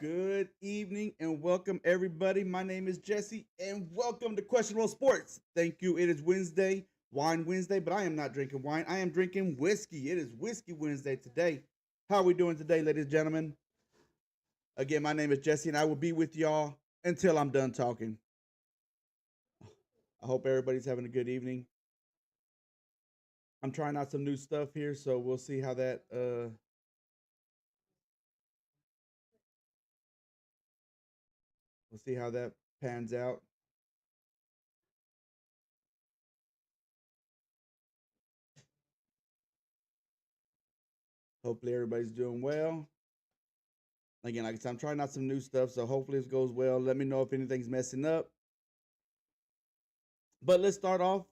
Good evening and welcome everybody. My name is Jesse and welcome to Questionable Sports. Thank you. It is Wednesday, Wine Wednesday, but I am not drinking wine. I am drinking whiskey. It is Whiskey Wednesday today. How are we doing today, ladies and gentlemen? Again, my name is Jesse and I will be with y'all until I'm done talking. I hope everybody's having a good evening. I'm trying out some new stuff here, so we'll see how that pans out. Hopefully everybody's doing well. Again, like I said, I'm trying out some new stuff, so hopefully this goes well. Let me know if anything's messing up. But let's start off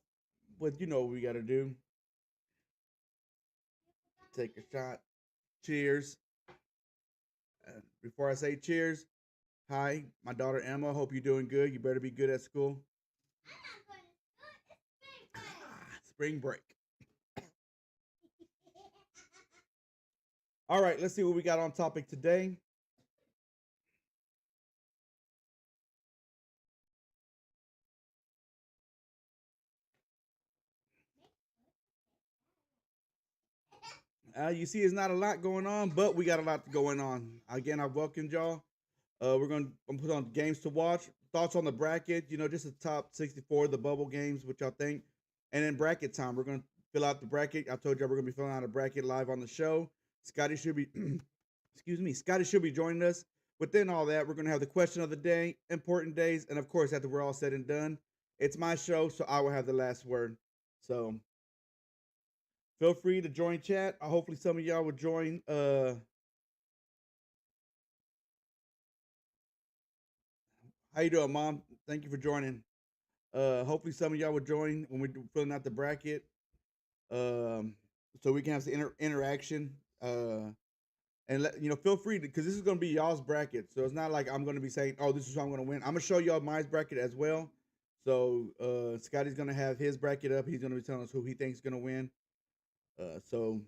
with what we got to do. Take a shot. Cheers. Before I say cheers, hi, my daughter Emma. Hope you're doing good. You better be good at school. Spring break. All right, let's see what we got on topic today. You see, it's not a lot going on, but we got a lot going on. Again, I welcome y'all. I'm put on games to watch. Thoughts on the bracket? Just the top 64, the bubble games, what y'all think, and then bracket time. We're gonna fill out the bracket. I told y'all we're gonna be filling out a bracket live on the show. Scotty should be, excuse me, Scotty should be joining us. Within all that, we're gonna have the question of the day, important days, and of course, after we're all said and done, it's my show, so I will have the last word. So feel free to join chat. Hopefully, some of y'all will join. How you doing, Mom? Thank you for joining. Hopefully, some of y'all will join when we're filling out the bracket, um, so we can have some interaction. And feel free because this is going to be y'all's bracket, so it's not like I'm going to be saying, "Oh, this is who I'm going to win." I'm going to show y'all my bracket as well. So Scotty's going to have his bracket up. He's going to be telling us who he thinks is going to win. So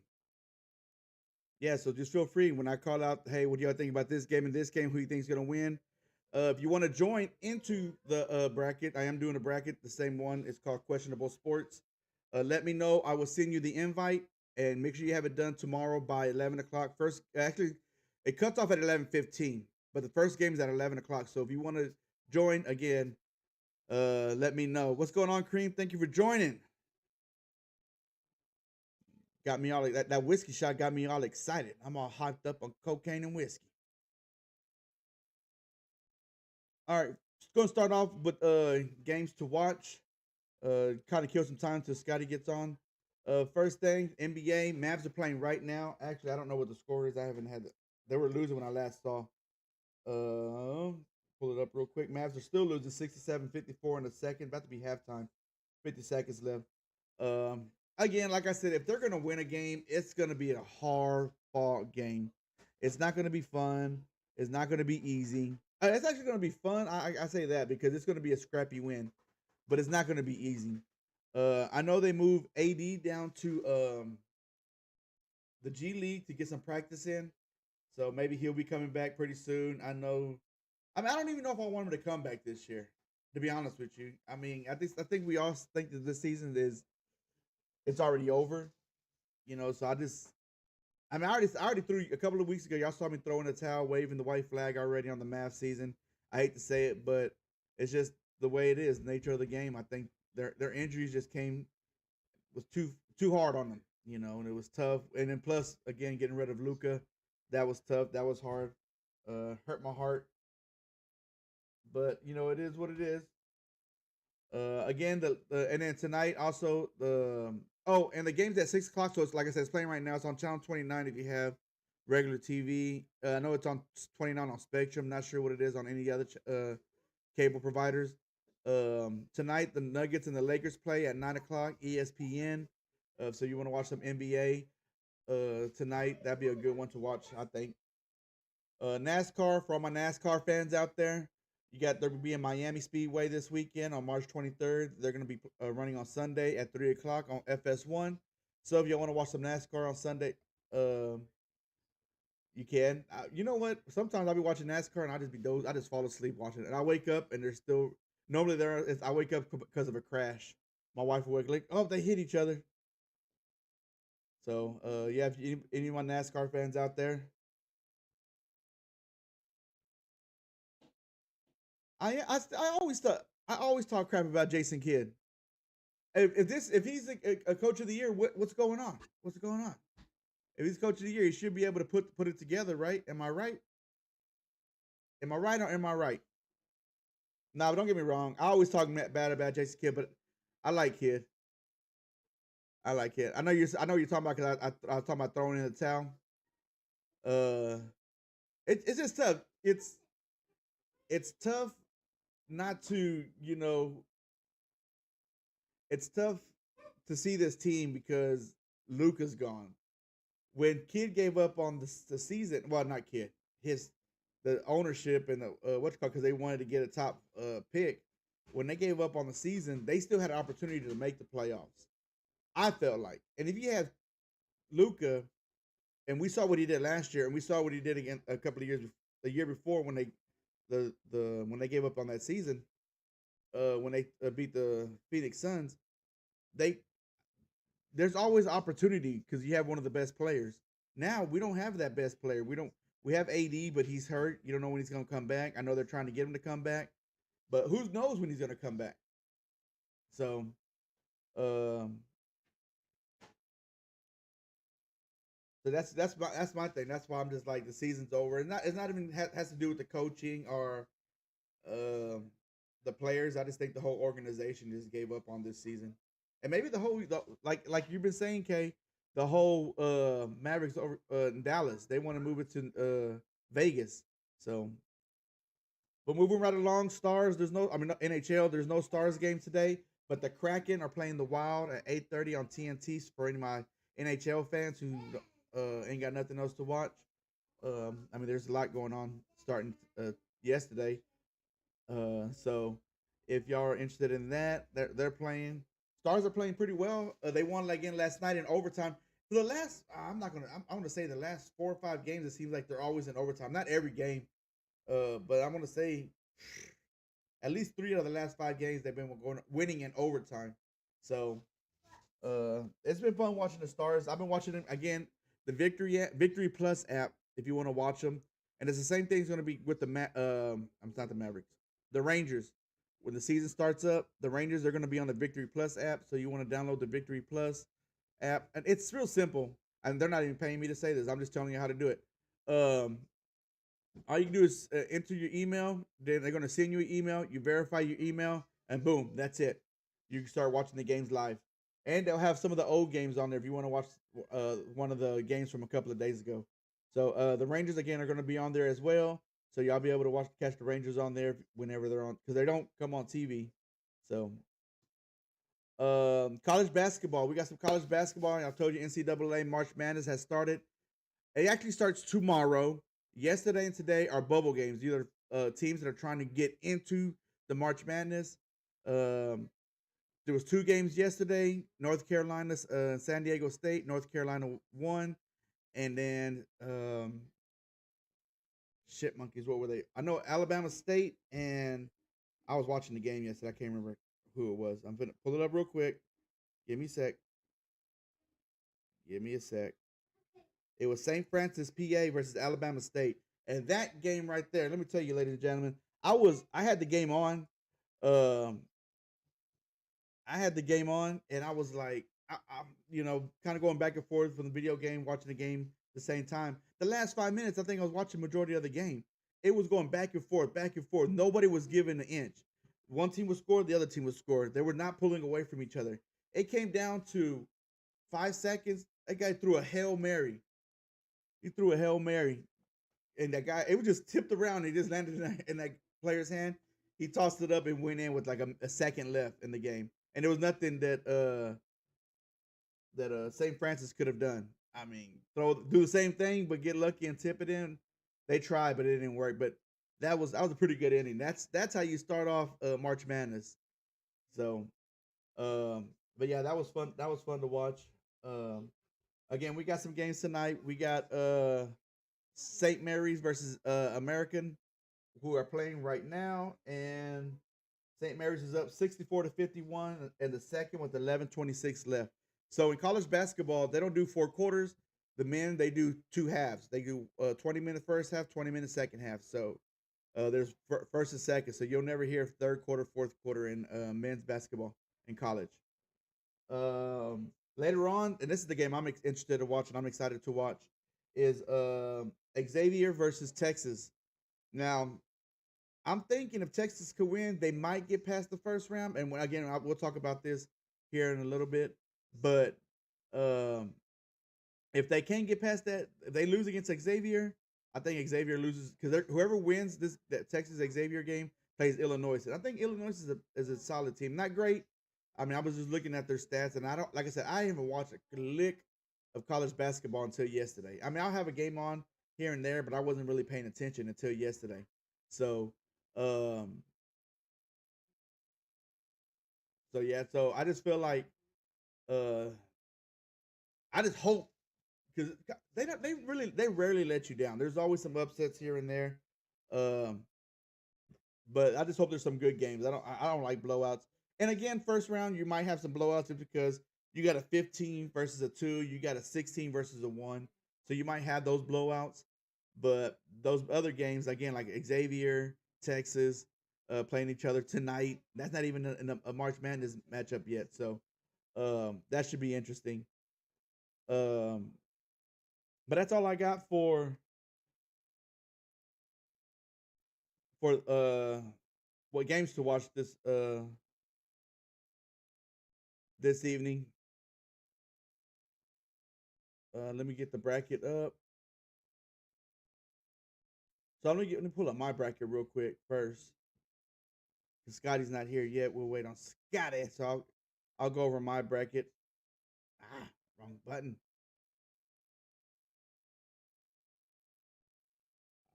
yeah, so just feel free when I call out, hey, what do y'all think about this game and this game? Who you think is gonna win? If you want to join into the bracket, I am doing a bracket, the same one. It's called Questionable Sports. Let me know. I will send you the invite, and make sure you have it done tomorrow by 11 o'clock. First, actually, it cuts off at 11:15, but the first game is at 11 o'clock. So if you want to join again, let me know. What's going on, Cream? Thank you for joining. Got me all that whiskey shot got me all excited. I'm all hyped up on cocaine and whiskey. All right, just gonna start off with games to watch. Kind of kill some time till Scotty gets on. First thing, NBA Mavs are playing right now. Actually, I don't know what the score is. I haven't had it. They were losing when I last saw. Pull it up real quick. Mavs are still losing 67-54 in the second. About to be halftime. 50 seconds left. Um, Again, like I said, if they're gonna win a game, it's gonna be a hard fought game. It's not gonna be fun. It's not gonna be easy. It's actually gonna be fun. I say that because it's gonna be a scrappy win, but it's not gonna be easy. I know they moved AD down to the G League to get some practice in, so maybe he'll be coming back pretty soon. I know. I mean, I don't even know if I want him to come back this year. To be honest with you, I mean, I think we all think that this season is it's already over. So I mean, I already threw a couple of weeks ago. Y'all saw me throwing a towel, waving the white flag already on the math season. I hate to say it, but it's just the way it is, nature of the game. I think their injuries just came was too hard on them, and it was tough. And then plus, again, getting rid of Luca, that was tough. That was hard. Hurt my heart, but it is what it is. Again, and then tonight also Oh, and the game's at 6 o'clock. So it's like I said, it's playing right now. It's on channel 29 if you have regular TV. I know it's on 29 on Spectrum. Not sure what it is on any other cable providers. Tonight, the Nuggets and the Lakers play at 9 o'clock, ESPN. So you want to watch some NBA tonight? That'd be a good one to watch, I think. NASCAR, for all my NASCAR fans out there, they're gonna be in Miami Speedway this weekend on March 23rd. They're gonna be running on Sunday at 3 o'clock on FS1. So if you want to watch some NASCAR on Sunday, um, you can. You know what? Sometimes I'll be watching NASCAR and I just fall asleep watching it, and I wake up and there's still normally there. I wake up because of a crash. My wife will wake like, oh, they hit each other. So yeah, if any of my NASCAR fans out there, I always talk crap about Jason Kidd. If he's a coach of the year, what's going on? What's going on? If he's coach of the year, he should be able to put it together, right? Am I right? Am I right or am I right? No, but don't get me wrong. I always talk bad about Jason Kidd, but I like Kidd. I like Kidd. I know you're talking about because I was talking about throwing in the towel. Uh, it's just tough. It's tough not to it's tough to see this team because Luka's gone. When Kidd gave up on the season, well, not Kidd, his the ownership and the what's called because they wanted to get a top pick. When they gave up on the season, they still had an opportunity to make the playoffs. I felt like, and if you have Luka, and we saw what he did last year, and we saw what he did again a couple of years, the year before when when they gave up on that season, when they beat the Phoenix Suns, they there's always opportunity because you have one of the best players. Now we don't have that best player. We have AD, but he's hurt. You don't know when he's going to come back. I know they're trying to get him to come back, but who knows when he's going to come back? So, um, that's my thing. That's why I'm just like the season's over. It's not even has to do with the coaching or um, the players. I just think the whole organization just gave up on this season, and maybe like you've been saying, Kay, the whole Mavericks over in Dallas. They want to move it to Vegas. So, but moving right along, Stars. No NHL. There's no Stars game today, but the Kraken are playing the Wild at 8:30 on TNT for any of my NHL fans who ain't got nothing else to watch. There's a lot going on starting yesterday. So if y'all are interested in that, they're playing. Stars are playing pretty well. They won again last night in overtime. For the last, I'm gonna say the last 4 or 5 games, it seems like they're always in overtime. Not every game, but I'm gonna say at least 3 of the last 5 games they've been winning in overtime. So it's been fun watching the Stars. I've been watching them again. The Victory Plus app, if you want to watch them, and it's the same thing's going to be with I'm not the Mavericks, the Rangers. When the season starts up, the Rangers are going to be on the Victory Plus app. So you want to download the Victory Plus app, and it's real simple. And they're not even paying me to say this. I'm just telling you how to do it. Um, all you can do is enter your email. Then they're going to send you an email. You verify your email, and boom, that's it. You can start watching the games live. And they'll have some of the old games on there if you want to watch one of the games from a couple of days ago. So the Rangers again are going to be on there as well. So y'all be able to catch the Rangers on there whenever they're on because they don't come on TV. So college basketball, we got some college basketball. I told you NCAA March Madness has started. It actually starts tomorrow. Yesterday and today are bubble games. These are teams that are trying to get into the March Madness. Um, there was 2 games yesterday. North Carolina, San Diego State. North Carolina won, and then shit monkeys. What were they? I know Alabama State, and I was watching the game yesterday. I can't remember who it was. I'm gonna pull it up real quick. Give me a sec. Give me a sec. It was St. Francis, PA versus Alabama State. And that game right there, let me tell you, ladies and gentlemen, I had the game on. Um, I had the game on, and I was like, kind of going back and forth from the video game, watching the game at the same time. The last 5 minutes, I think I was watching majority of the game. It was going back and forth, back and forth. Nobody was giving an inch. One team was scored, the other team was scored. They were not pulling away from each other. It came down to 5 seconds. That guy threw a Hail Mary. He threw a Hail Mary, and that guy, it was just tipped around. And he just landed in that player's hand. He tossed it up and went in with like a second left in the game, and there was nothing that St. Francis could have done. I mean, do the same thing, but get lucky and tip it in. They tried, but it didn't work. But that was a pretty good inning. That's how you start off March Madness. So, but yeah, that was fun. That was fun to watch. Um, Again, we got some games tonight. We got St. Mary's versus American, who are playing right now, and St. Mary's is up 64-51 in the second with 11:26 left. So in college basketball, they don't do four quarters. The men, they do two halves. They do 20-minute first half, 20-minute second half. So there's first and second. So you'll never hear third quarter, fourth quarter in men's basketball in college. Later on, and this is the game I'm interested to watch and I'm excited to watch, is Xavier versus Texas. Now, I'm thinking if Texas could win, they might get past the first round. And again, we'll talk about this here in a little bit. But um, if they can't get past that, if they lose against Xavier, I think Xavier loses because whoever wins this that Texas Xavier game plays Illinois. And I think Illinois is a solid team. Not great. I mean, I was just looking at their stats, and I don't like I said, I haven't watched a lick of college basketball until yesterday. I mean, I'll have a game on here and there, but I wasn't really paying attention until yesterday. So, um, so I just feel like uh, I just hope because they rarely let you down. There's always some upsets here and there, um, but I just hope there's some good games. I don't like blowouts. And again, first round you might have some blowouts just because you got a 15 versus a 2, you got a 16 versus a 1. So you might have those blowouts. But those other games again like Xavier, Texas playing each other tonight. That's not even a March Madness matchup yet. So that should be interesting. Um but that's all I got for what games to watch this evening. Let me get the bracket up. So let me pull up my bracket real quick first. Because Scotty's not here yet. We'll wait on Scotty. So I'll go over my bracket. Ah, wrong button.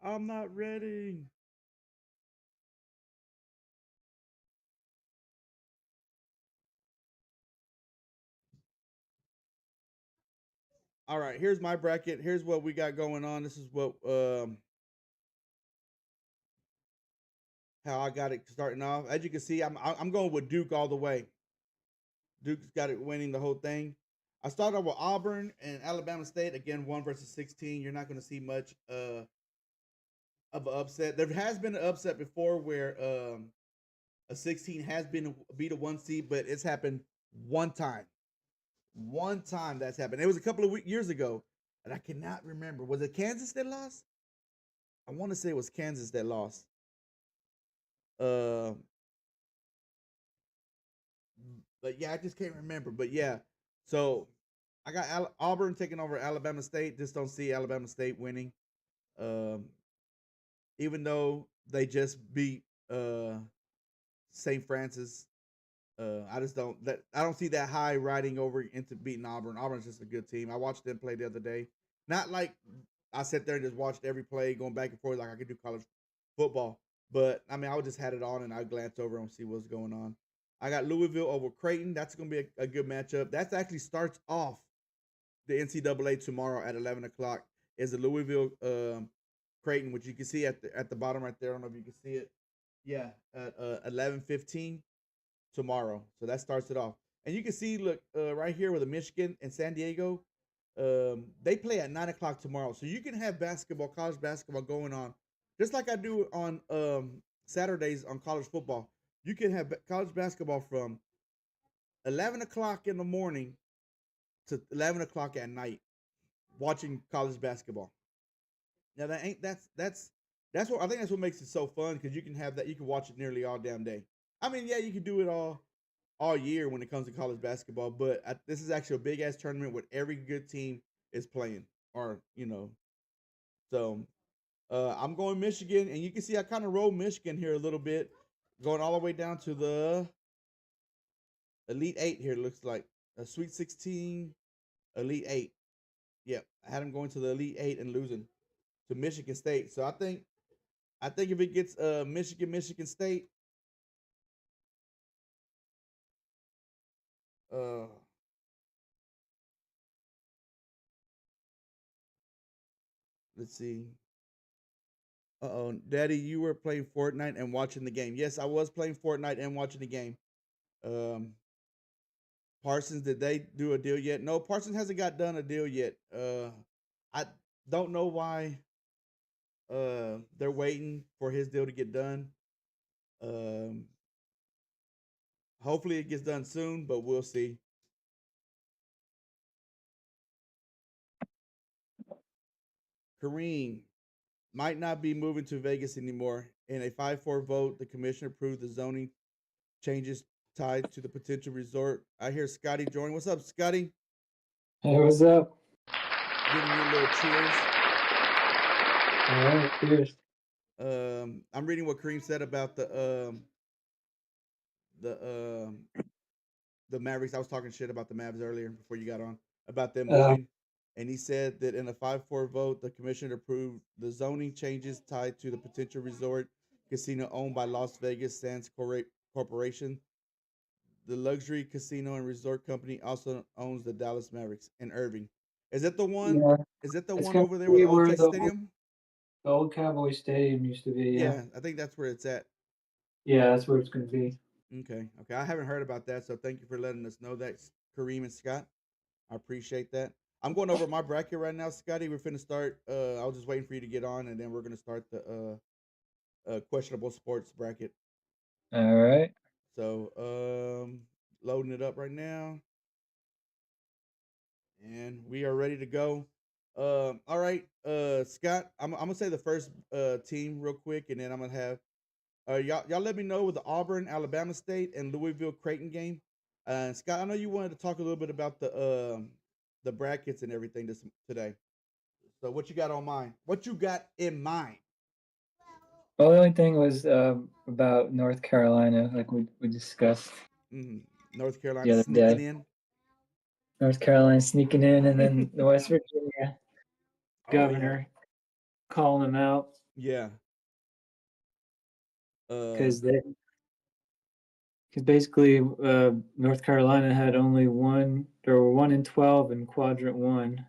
I'm not ready. All right, here's my bracket. Here's what we got going on. This is what how I got it starting off. As you can see, I'm going with Duke all the way. Duke's got it winning the whole thing. I started off with Auburn and Alabama State again, 1 versus 16. You're not going to see much of an upset. There has been an upset before where a 16 has been beat a 1 seed, but it's happened one time. One time that's happened. It was a couple of years ago, and I cannot remember. Was it Kansas that lost? I want to say it was Kansas that lost. Uh, but yeah, I just can't remember. But yeah, so I got Auburn taking over Alabama State. Just don't see Alabama State winning. Um, even though they just beat St. Francis. I just don't that I don't see that high riding over into beating Auburn. Auburn's just a good team. I watched them play the other day. Not like I sat there and just watched every play going back and forth like I could do college football. But I mean, I would just had it on and I glance over and see what's going on. I got Louisville over Creighton. That's going to be a good matchup. That actually starts off the NCAA tomorrow at 11 o'clock. Is the Louisville Creighton, which you can see at the bottom right there. I don't know if you can see it. Yeah, at 11:15 tomorrow. So that starts it off. And you can see, look, right here with the Michigan and San Diego, they play at 9 o'clock tomorrow. So you can have basketball, college basketball going on, just like I do on Saturdays on college football. You can have college basketball from 11 o'clock in the morning to 11 o'clock at night, watching college basketball. Now that ain't that's what I think that's what makes it so fun because you can have that you can watch it nearly all damn day. I mean, yeah, you can do it all all year when it comes to college basketball. But this is actually a big ass tournament where every good team is playing, or so I'm going Michigan, and you can see I kind of roll Michigan here a little bit, going all the way down to the Elite Eight here. It looks like a Sweet 16, Elite Eight. Yep, I had them going to the Elite Eight and losing to Michigan State. So I think if it gets Michigan State, uh, let's see. Oh, Daddy, you were playing Fortnite and watching the game. Yes, I was playing Fortnite and watching the game. Um, Parsons, did they do a deal yet? No, Parsons hasn't got done a deal yet. I don't know why they're waiting for his deal to get done. Um, Hopefully it gets done soon, but we'll see. Kareem might not be moving to Vegas anymore. In a 5-4 vote, the commissioner approved the zoning changes tied to the potential resort. I hear Scotty join. What's up, Scotty? Hey, what's up? Giving you a little cheers. All right, cheers. I'm reading what Kareem said about the the Mavericks. I was talking shit about the Mavs earlier before you got on about them moving, and he said that in a 5-4 vote, the commission approved the zoning changes tied to the potential resort casino owned by Las Vegas Sands Corporation. The luxury casino and resort company also owns the Dallas Mavericks in Irving. Is that the one? Yeah, Is that the it's one gonna over there with be the old where Texas Stadium? the old Cowboy Stadium used to be. Yeah, Yeah, I think that's where it's at. yeah, that's where it's gonna be. Okay. I haven't heard about that, so thank you for letting us know that, Kareem and Scott. I appreciate that. I'm going over my bracket right now, Scotty. We're finna start. I was just waiting for you to get on, and then we're gonna start the questionable sports bracket. All right. So, loading it up right now, and we are ready to go. All right, Scott. I'm gonna say the first team real quick, and then I'm gonna have y'all let me know with the Auburn, Alabama State, and Louisville Creighton game. Scott, I know you wanted to talk a little bit about the brackets and everything today. So what you got on mind? What you got in mind? Well, the only thing was about North Carolina, like we discussed Mm, North Carolina the other sneaking day. in. North Carolina sneaking in, and then the West Virginia Oh yeah, governor calling them out yeah. because basically North Carolina had only one, or were 1-12 in quadrant one.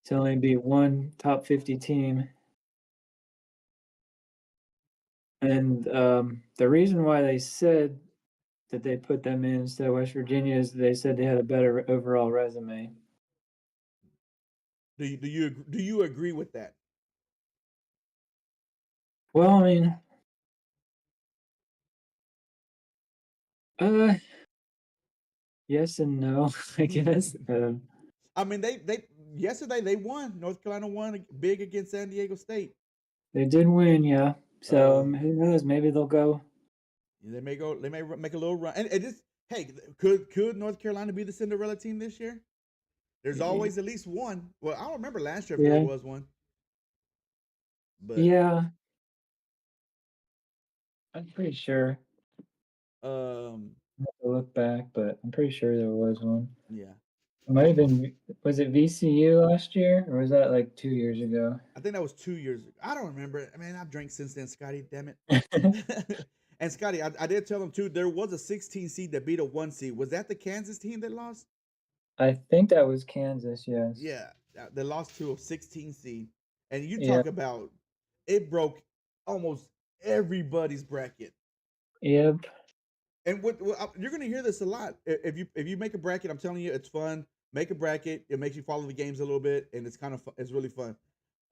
To only beat one top 50 team. And the reason why they said that they put them in instead of West Virginia is they said they had a better overall resume. Do you agree with that? Well, I mean, uh, yes and no, I guess. I mean, they yesterday they won. North Carolina won big against San Diego State. They did win, yeah. So Uh, who knows? Maybe they'll go. they may go. They may make a little run. And just hey, could North Carolina be the Cinderella team this year? There's always at least one. Well, I don't remember last year if there Yeah, was one, but yeah. I'm pretty sure. um, I have to look back, but I'm pretty sure there was one. yeah. It might have been. Was it VCU last year, or was that like 2 years ago? I think that was 2 years ago. I don't remember. I mean, I've drank since then, Scotty. Damn it. And Scotty, I did tell him too. There was a 16 seed that beat a 1 seed. Was that the Kansas team that lost? I think that was Kansas. Yes. Yeah, they lost to a 16 seed. And you Yeah. talk about it broke almost everybody's bracket. Yep. And what you're going to hear this a lot. If you make a bracket, I'm telling you, it's fun. Make a bracket. It makes you follow the games a little bit, and it's kind of it's really fun.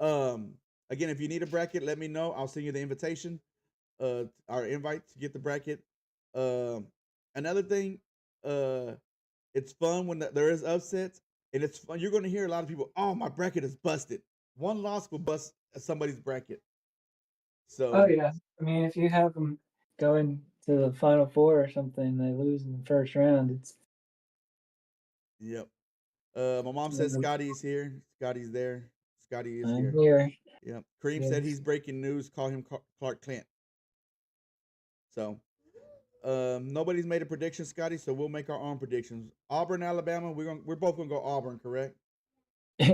Um, Again, if you need a bracket, let me know. I'll send you the invitation, our invite to get the bracket. Um, Another thing, uh, it's fun when there is upsets, and it's fun. You're going to hear a lot of people. Oh, my bracket is busted. One loss will bust somebody's bracket. Oh So yeah. I mean, if you have them going to the Final Four or something. They lose in the first round. It's Yep. My mom says Scotty's here. Scotty's there. Scotty is I'm here. here. Yep. Cream said Yes. he's breaking news. Call him Clark Clint. So, nobody's made a prediction, Scotty. So we'll make our own predictions. Auburn, Alabama. We're both gonna go Auburn, correct?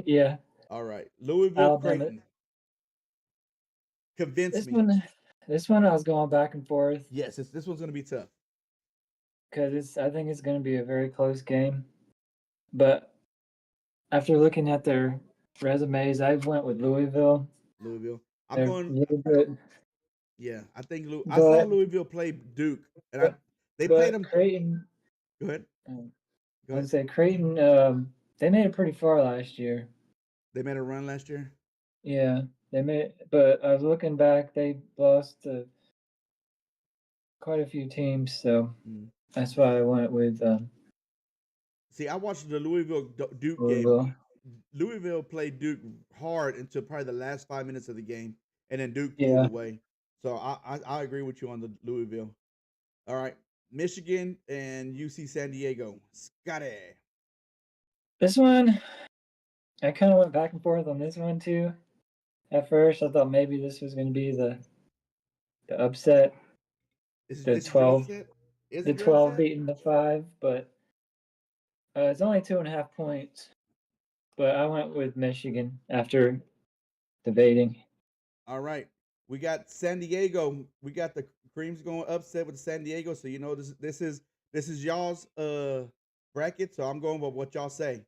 Yeah. All right. Louisville, Alabama. Creighton. Convince This me. one, this one I was going back and forth Yes, this one's gonna be tough. because I think it's going to be a very close game. But after looking at their resumes, I went with Louisville. Louisville. I'm They're a going. little bit, Yeah, I think I saw but Louisville play Duke, and but they played but them. Creighton. Go ahead. Go I would ahead. say Creighton. They made it pretty far last year. They made a run last year. Yeah, they made. But I was looking back, they lost to quite a few teams, so Mm. that's why I went with See, I watched the Louisville Duke game. Louisville. Louisville played Duke hard until probably the last 5 minutes of the game, and then Duke pulled Yeah, away. So I agree with you on the Louisville. All right, Michigan and UC San Diego. Scotty. this one I kind of went back and forth on this one too. At first, I thought maybe this was going to be the upset, the This is your 12, upset? Is the it your 12 upset? beating the 5, but it's only 2.5 points. But I went with Michigan after debating. All right. We got San Diego. We got the Creams going upset with San Diego. So you know this is y'all's bracket. So I'm going with what y'all say.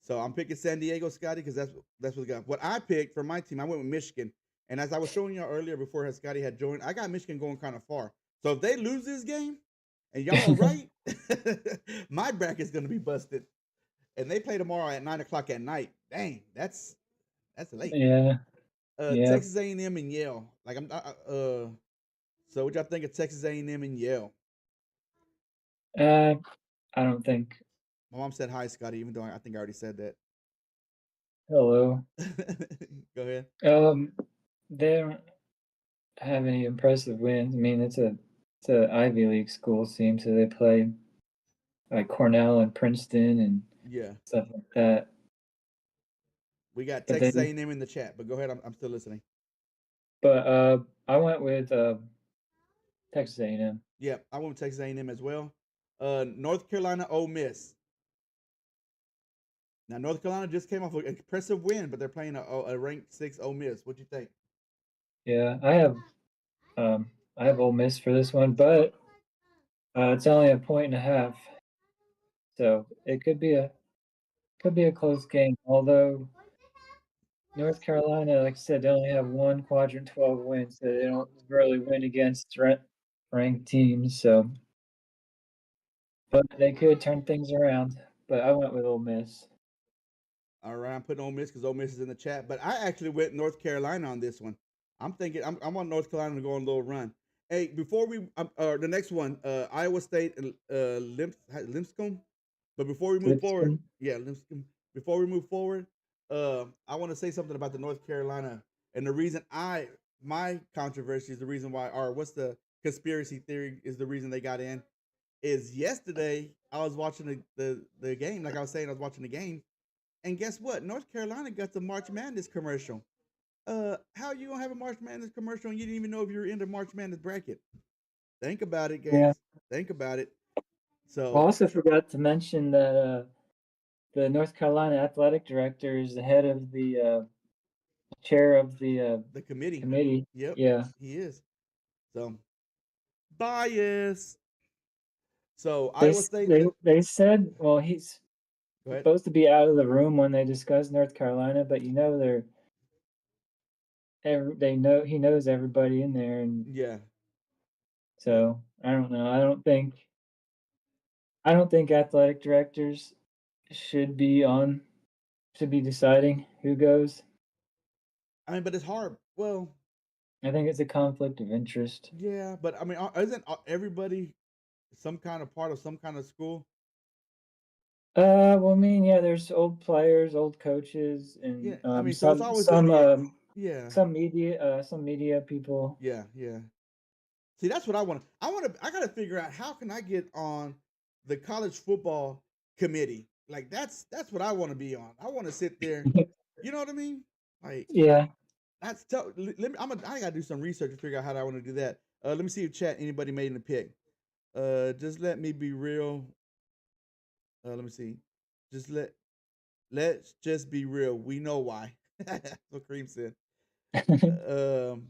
So I'm picking San Diego, Scotty, because that's what we got. What I picked for my team, I went with Michigan. And as I was showing y'all earlier before Scotty had joined, I got Michigan going kind of far. So if they lose this game and y'all are right, my bracket's gonna be busted. And they play tomorrow at 9 o'clock at night. Dang, that's late. Yeah, yeah. Texas A&M and Yale. Like so what y'all think of Texas A&M and Yale? Uh, I don't think. My mom said hi, Scotty, even though I think I already said that. Hello. Go ahead. They don't have any impressive wins. I mean, it's a Ivy League school team, so they play like Cornell and Princeton and Yeah, stuff like that. we got But they, Texas A&M in the chat, but go ahead. I'm still listening. but I went with Texas A&M. Yeah, I went with Texas A&M as well. North Carolina, Ole Miss. Now North Carolina just came off an impressive win, but they're playing a ranked 6 Ole Miss. What you think? Yeah, I have Ole Miss for this one, but it's only a point and a half, so it could be a close game. Although North Carolina, like I said, they only have one Quadrant 12 win, so they don't really win against ranked teams. So, but they could turn things around. But I went with Ole Miss. All right, I'm putting Ole Miss because Ole Miss is in the chat, but I actually went North Carolina on this one. I'm thinking I want North Carolina to go on a little run. Hey, before we the next one, Iowa State and Lipscomb. But before we move forward, Lipscomb. yeah, Lipscomb. Before we move forward, I want to say something about the North Carolina and the reason my controversy is the reason why, or what's the conspiracy theory is the reason they got in. Is yesterday I was watching the game, like I was saying, I was watching the game, and guess what? North Carolina got the March Madness commercial. How you gonna have a March Madness commercial and you didn't even know if you were in the March Madness bracket? Think about it, Yeah. guys. Think about it. I So also forgot to mention that the North Carolina athletic director is the head of the chair of the the committee, committee. yep, Yeah. he is. So bias. So They Iowa State. they said, well, he's Go ahead. supposed to be out of the room when they discuss North Carolina, but they know he knows everybody in there, and Yeah. so I don't know. I don't think athletic directors should be deciding who goes. I mean, but it's hard. Well, I think it's a conflict of interest. yeah, but I mean, isn't everybody some kind of part of some kind of school? Well, I mean, yeah, there's old players, old coaches, Yeah, and I mean, so it's always going to be. Yeah, some media people. yeah, yeah. See, that's what I want. I got to figure out how can I get on the college football committee. Like that's what I want to be on. I want to sit there. You know what I mean? Like Yeah. that's tough. Let me. I gotta do some research to figure out how I want to do that. Let me see if chat anybody made a pick. Just let me be real. Let me see. Just let's just be real. We know why. That's what Cream said. Um.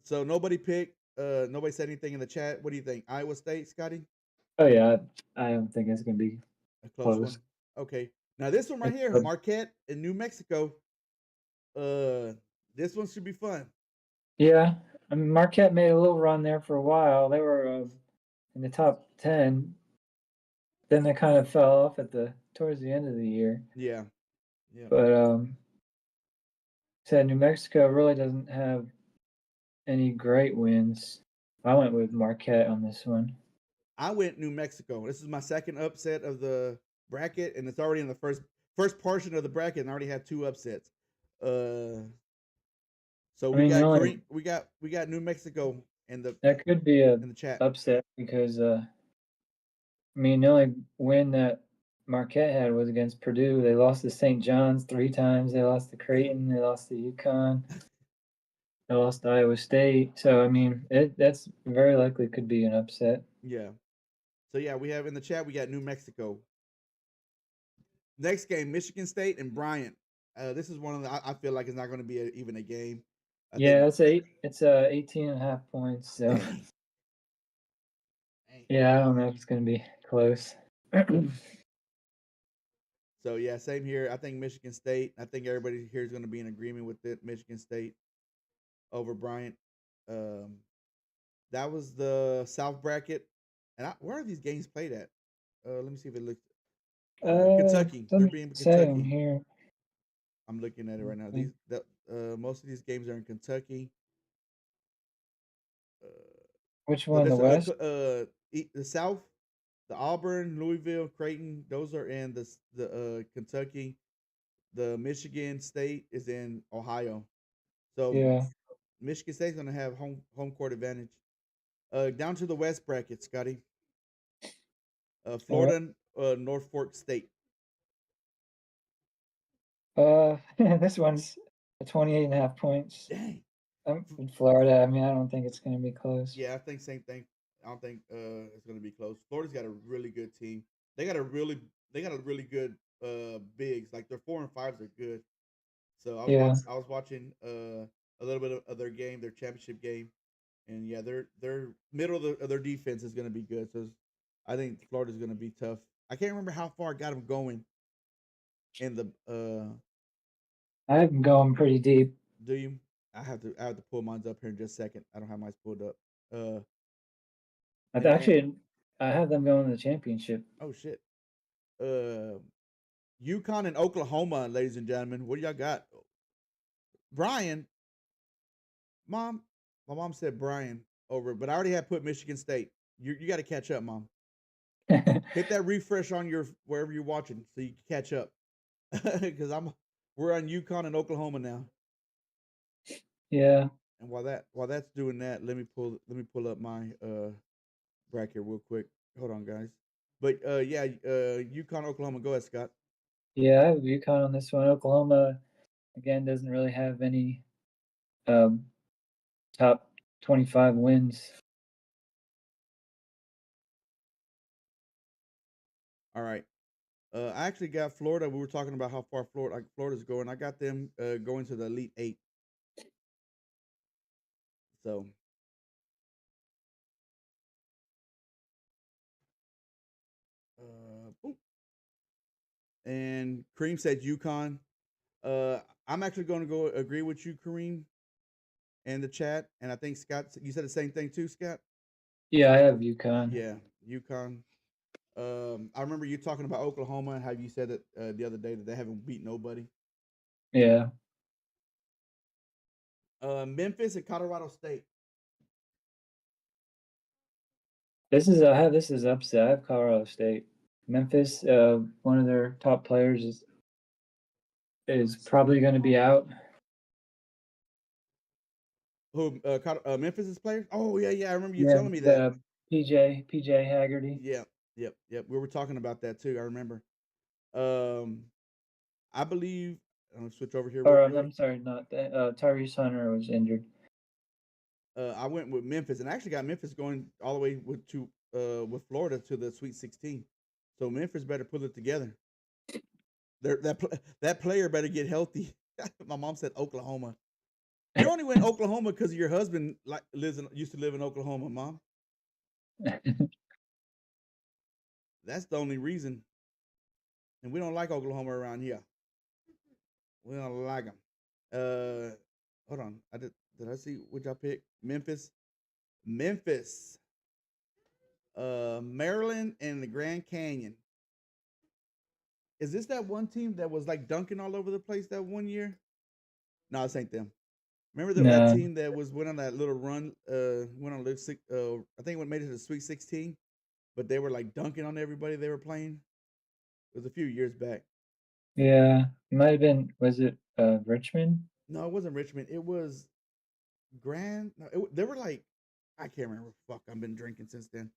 So nobody picked. Nobody said anything in the chat. What do you think? Iowa State, Scotty? Oh yeah, I don't think it's gonna be A close close. one. Okay. Now this one right It's here, good. Marquette in New Mexico. Uh, this one should be fun. Yeah, I mean Marquette made a little run there for a while. They were in the top 10. Then they kind of fell off towards the end of the year. Yeah. Yeah. But said New Mexico really doesn't have any great wins. I went with Marquette on this one. I went New Mexico. This is my second upset of the bracket, and it's already in the first portion of the bracket, and I already had two upsets. So I we mean, got Green, we got New Mexico that could be a in the chat. upset because I mean the only win that Marquette had was against Purdue. They lost to St. John's 3 times. They lost to Creighton. They lost to UConn. They lost to Iowa State. So I mean, that's very likely could be an upset. Yeah. So yeah, we have in the chat we got New Mexico. Next game, Michigan State and Bryant. This is one of the I feel like it's not going to be even a game. I think. Yeah, it's 18.5 points. So Dang. Dang. yeah, I don't know if it's gonna be close. So yeah, same here. I think Michigan State. I think everybody here is going to be in agreement with it. Michigan State over Bryant. Um, that was the South bracket. And where are these games played at? Let me see if it looks. Kentucky. They're Doesn't being say on Kentucky. here. I'm looking at it right now. Most of these games are in Kentucky. Uh, Which oh, one? The this West? the South, the Auburn, Louisville, Creighton. Those are in the Kentucky. The Michigan State is in Ohio. So Yeah. Michigan State's going to have home court advantage. Down to the West bracket, Scotty. All Florida, Norfolk State. right. This one's 28.5 points. Dang. In Florida. I mean, I don't think it's gonna be close. Yeah, I think same thing. I don't think it's going to be close. Florida's got a really good team. They got a really good bigs. Like their 4 and 5s are good. So Yeah. I was watching a little bit of their game, their championship game, and yeah, their middle of their defense is going to be good. So I think Florida's going to be tough. I can't remember how far I got them going in the. I have them going pretty deep. Do you? I have to pull mine up here in just a second. I don't have mine pulled up. Man, I have them going to the championship. oh shit. UConn and Oklahoma, ladies and gentlemen. What do y'all got? Brian, mom, my mom said Brian over, but I already had put Michigan State. You got to catch up, mom. Hit that refresh on your wherever you're watching so you can catch up. Because we're on UConn and Oklahoma now. Yeah. And while that's doing that, let me pull up my bracket real quick. Hold on, guys. But yeah, UConn, Oklahoma. Go ahead, Scott. Yeah, I have UConn on this one. Oklahoma again doesn't really have any um, top 25 wins. All right. I actually got Florida. We were talking about how far Florida's going. I got them going to the Elite Eight. So boop. And Kareem said UConn. I'm actually going to go agree with you, Kareem, in the chat. And I think Scott, you said the same thing too, Scott. Yeah, I have UConn. Yeah, UConn. I remember you talking about Oklahoma and how you said that the other day that they haven't beat nobody. Yeah. Memphis and Colorado State. I have this is upset. I have Colorado State. Memphis, one of their top players is probably going to be out. Who Memphis's players? Oh yeah, I remember you Yeah, telling me that. the PJ Haggerty. Yep. We were talking about that too. I remember. Um, I believe. I'm gonna switch over here real Or quick. I'm sorry, not that. Tyrese Hunter was injured. I went with Memphis, and I actually got Memphis going all the way with Florida to the Sweet 16. So Memphis better pull it together. That player better get healthy. My mom said Oklahoma. You only went Oklahoma because your husband used to live in Oklahoma, Mom. That's the only reason. And we don't like Oklahoma around here. We don't like them. Hold on. Did I see which I picked? Memphis, Maryland, and the Grand Canyon. Is this that one team that was like dunking all over the place that one year? No, this ain't them. Remember that No. team that went on that little run? Went on I think it made it to the Sweet 16, but they were like dunking on everybody they were playing. It was a few years back. Yeah, it might have been. Was it Richmond? No, it wasn't Richmond. It was Grand. No, they were like, I can't remember. Fuck, I've been drinking since then.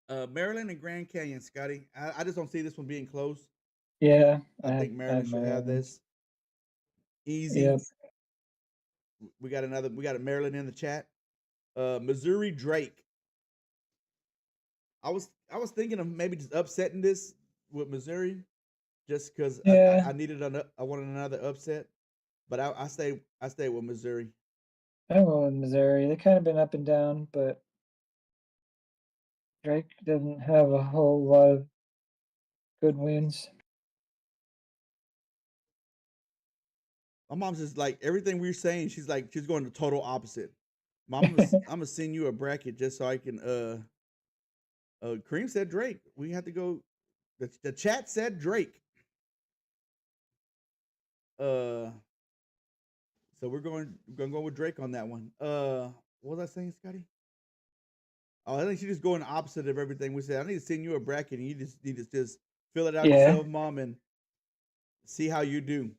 Maryland and Grand Canyon, Scotty. I just don't see this one being close. Yeah, I think I have Maryland should have Maryland. this easy. Yep. We got a Maryland in the chat. Missouri Drake. I was thinking of maybe just upsetting this with Missouri, just because Yeah, I wanted another upset, but I stay with Missouri. I went with Missouri. They kind of been up and down, but Drake doesn't have a whole lot of good wins. My mom's just like everything we're saying. She's going the total opposite. Mom, I'm gonna send you a bracket just so I can. Cream said Drake. We have to go. The chat said Drake. Uh, so we're gonna go with Drake on that one. What was I saying, Scotty? Oh, I think she's just going opposite of everything we said. I need to send you a bracket, and you just need to just fill it out Yeah. yourself, Mom, and see how you do.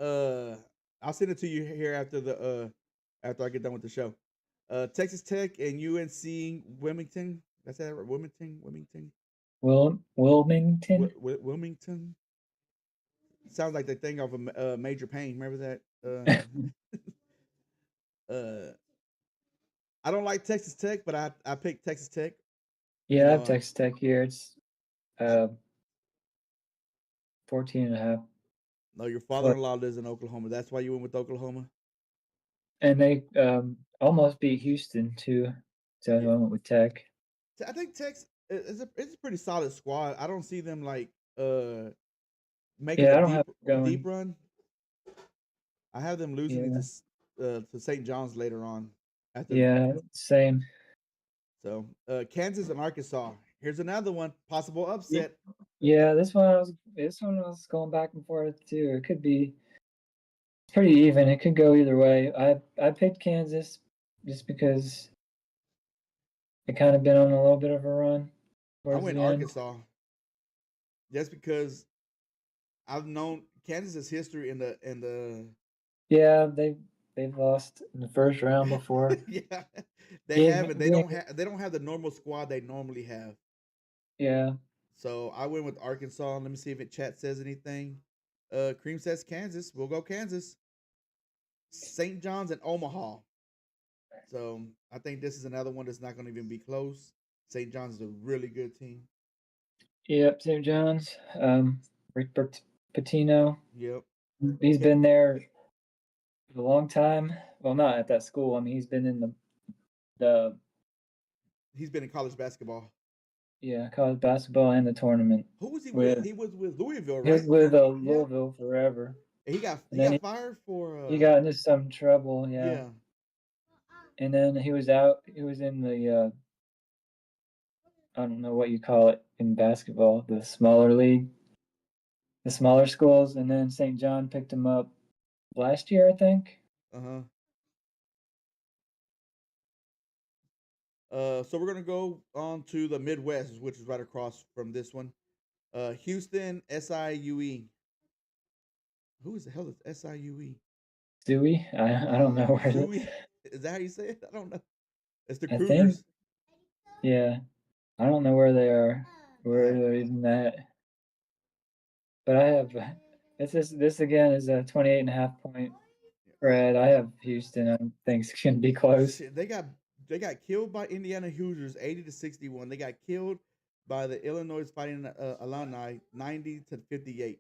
Uh, I'll send it to you here after I get done with the show. Texas Tech and UNC Wilmington. That's that right? Wilmington, Wilmington. Wilmington. Sounds like the thing off of Major Pain. Remember that? Uh, I don't like Texas Tech, but I picked Texas Tech. You Yeah, I have know, Texas Tech here. It's I 14 and a half. no, your But father-in-law lives in Oklahoma. That's why you went with Oklahoma. and they almost beat Houston too. So I Yeah, went with Tech. I think Texas is a pretty solid squad. I don't see them like making a Yeah, I don't have deep it going. run. I have them losing Yeah. to St. John's later on. After Yeah, same. so Kansas and Arkansas. Here's another one possible Ye- upset. Yeah, this one I was going back and forth too. It could be pretty even. It could go either way. I picked Kansas just because it kind of been on a little bit of a run I towards went the end. Arkansas just because I've known Kansas's history in the Yeah, they've lost in the first round before. yeah they Game, have it. game, They don't have the normal squad they normally have. yeah, So I went with Arkansas. Let me see if it chat says anything. Cream says Kansas. We'll go Kansas. St. John's and Omaha. So I think this is another one that's not going to even be close. St. John's is a really good team. yep. St. John's, Rick Pitino. Yep. He's Ke- been there for a long time. Well, not at that school. I mean, he's been in the He's been in college basketball. yeah college basketball and the tournament Who was he with? with He was with Louisville, he was right? with Yeah. Louisville forever, He and then got fired for he got into some trouble. Yeah, yeah. and then he was out. He was in the I don't know what you call it in basketball, the smaller league, the smaller schools, and then St. John picked him up last year, I think. Uh-huh. So we're gonna go on to the Midwest, which is right across from this one. Houston, SIUE. Who is the hell is SIUE? Dewey? I don't know where. Zooey? Is that how you say it? I don't know. It's the I think. Cougars. Yeah, I don't know where they are. I Where have they're even at. But I have. This again is a 28.5 point spread. I have Houston. I think it's gonna be close. shit. They got killed by Indiana Hoosiers 80-61. They got killed by the Illinois Fighting Alumni 90-58.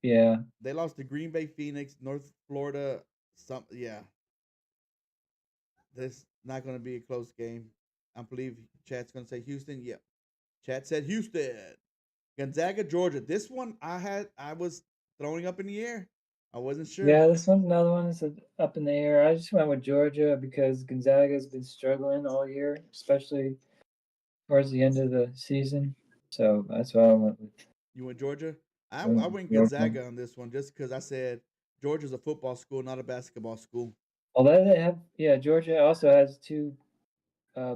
Yeah. They lost to Green Bay Phoenix, North Florida. Yeah. This not going to be a close game. I believe Chat's going to say Houston. Yep. Chat said Houston. Gonzaga, Georgia. This one I was throwing up in the air. I wasn't sure. Yeah, this one's another one that's up in the air. I just went with Georgia because Gonzaga's been struggling all year, especially towards the end of the season. So that's why I went with You went Georgia? I went Georgia. Gonzaga on this one just because I said Georgia's a football school, not a basketball school. Although they have, yeah, Georgia also has two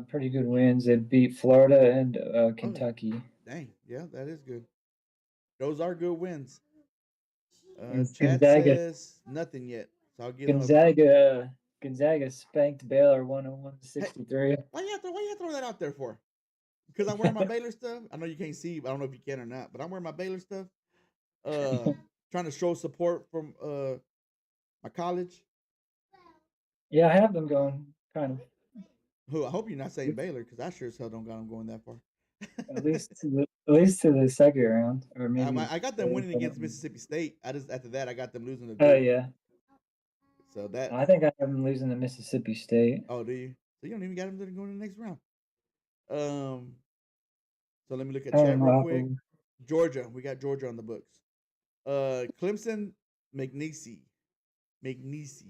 pretty good wins. They beat Florida and Oh, Kentucky. dang. Yeah, that is good. Those are good wins. And Chat says nothing yet. So I'll give them a. Gonzaga spanked Baylor 101-63. Why you have to throw that out there for? Because I'm wearing my Baylor stuff. I know you can't see, but I don't know if you can or not. But I'm wearing my Baylor stuff. Trying to show support from my college. Yeah, I have them going kind of Who I hope you're not saying Baylor because I sure as hell don't got them going that far. at least to the second round, or maybe. I got them winning against Mississippi State. I just after that I got them losing to Oh Duke. yeah, So that. I think I have them losing to Mississippi State. Oh, do you? So you don't even got them going to the next round. Um. So let me look at I don't chat real know. quick. Georgia, we got Georgia on the books. Clemson, McNeese. McNeese.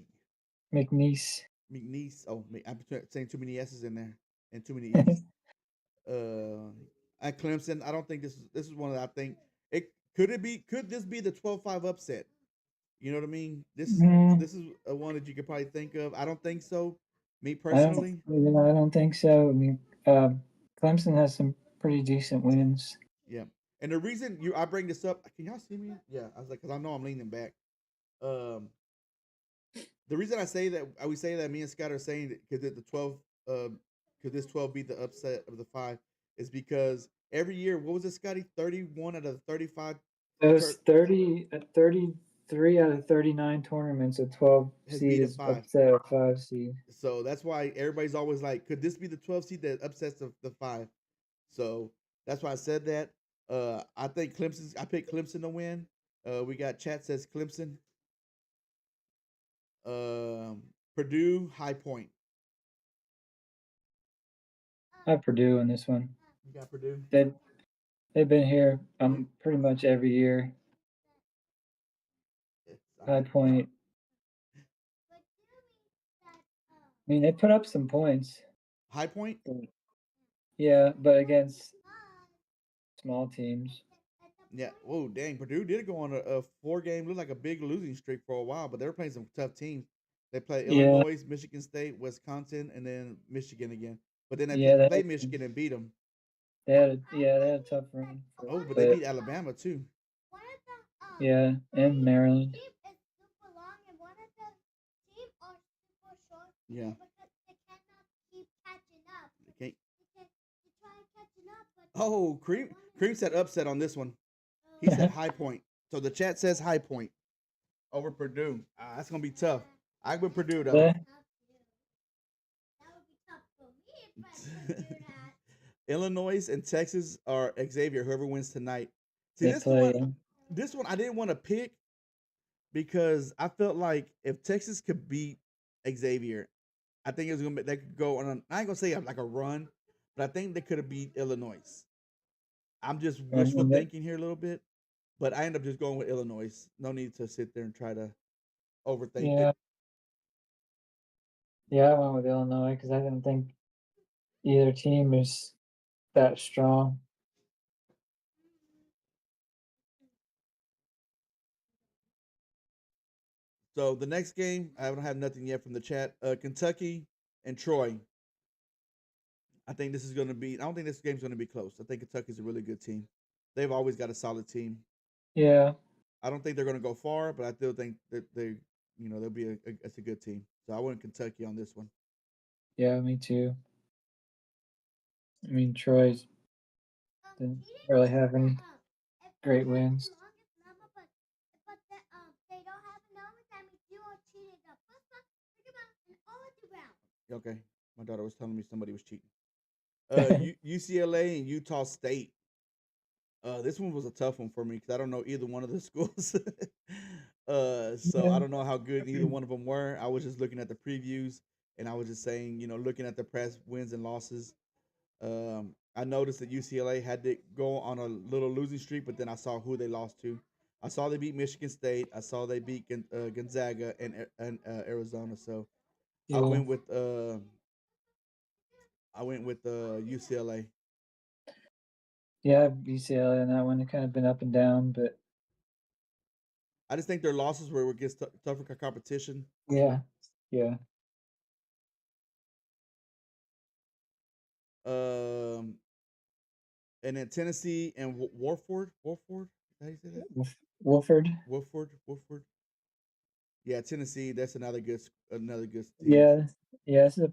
Oh, I'm saying too many S's in there and too many E's. At Clemson, I don't think this is one that I think it could this be the 12-5 upset? You know what I mean? Mm, This is a one that you could probably think of. I don't think so. Me I don't. personally, I don't think so. I mean, Clemson has some pretty decent wins. yeah. And the reason I bring this up, can y'all see me? Yeah, I was like, because I know I'm leaning back. Um, the reason I say that I would say that me and Scott are saying that because the 12, could this 12 be the upset of the five, is because every year, what was it, Scotty? 31 out of 35 Those 33 out of 39 tournaments, a 12 has seed beat a is five. upset a 5 seed. So that's why everybody's always like, could this be the 12 seed that upsets the five? So that's why I said that. I think I picked Clemson to win. We got chat says Clemson. Purdue, High Point. I have Purdue in this one. You got Purdue. They've been here pretty much every year. High Point. I mean, they put up some points. High Point. Yeah, but against small teams. Yeah. Whoa, dang. Purdue did go on a 4-game, looked like a big losing streak for a while, but they were playing some tough teams. They played Yeah, Illinois, Michigan State, Wisconsin, and then Michigan again. But then they yeah, played Michigan and beat them. they had a tough run. Oh, but they beat Alabama too. Yeah, and Maryland. Yeah. Okay. Oh, Cream said upset on this one. He said High Point. So the chat says High Point over Purdue. That's gonna be tough. I went Purdue though. Yeah. Illinois and Texas are Xavier. Whoever wins tonight. See, They play. This one I didn't want to pick because I felt like if Texas could beat Xavier, I think it was gonna be they could go on. I ain't gonna say like a run, but I think they could have beat Illinois. I'm just wishful thinking here a little bit, but I end up just going with Illinois. No need to sit there and try to overthink Yeah, it. yeah, I went with Illinois because I didn't think either team is that strong. So the next game, I don't have nothing yet from the chat. Kentucky and Troy. I think this is going to be. I don't think this game's going to be close. I think Kentucky's a really good team. They've always got a solid team. Yeah, I don't think they're going to go far, but I still think that they'll be it's a good team. So I went Kentucky on this one. Yeah, me too. I mean, Troy's didn't really have any great wins. Okay, my daughter was telling me somebody was cheating. UCLA and Utah State. This one was a tough one for me because I don't know either one of the schools. So I Yeah. don't know how good either one of them were. I was just looking at the previews and I was just saying, looking at the press wins and losses. I noticed that UCLA had to go on a little losing streak, but then I saw who they lost to. I saw they beat Michigan State. I saw they beat Gonzaga and Arizona. So I Yeah. went with UCLA. Yeah, UCLA and that one have kind of been up and down, but I just think their losses were against tougher competition. yeah, yeah. Um, and then Tennessee and Warford. How do you say that? Wolford. Wolford. Yeah, Tennessee. That's another good team. Yeah, yeah. This is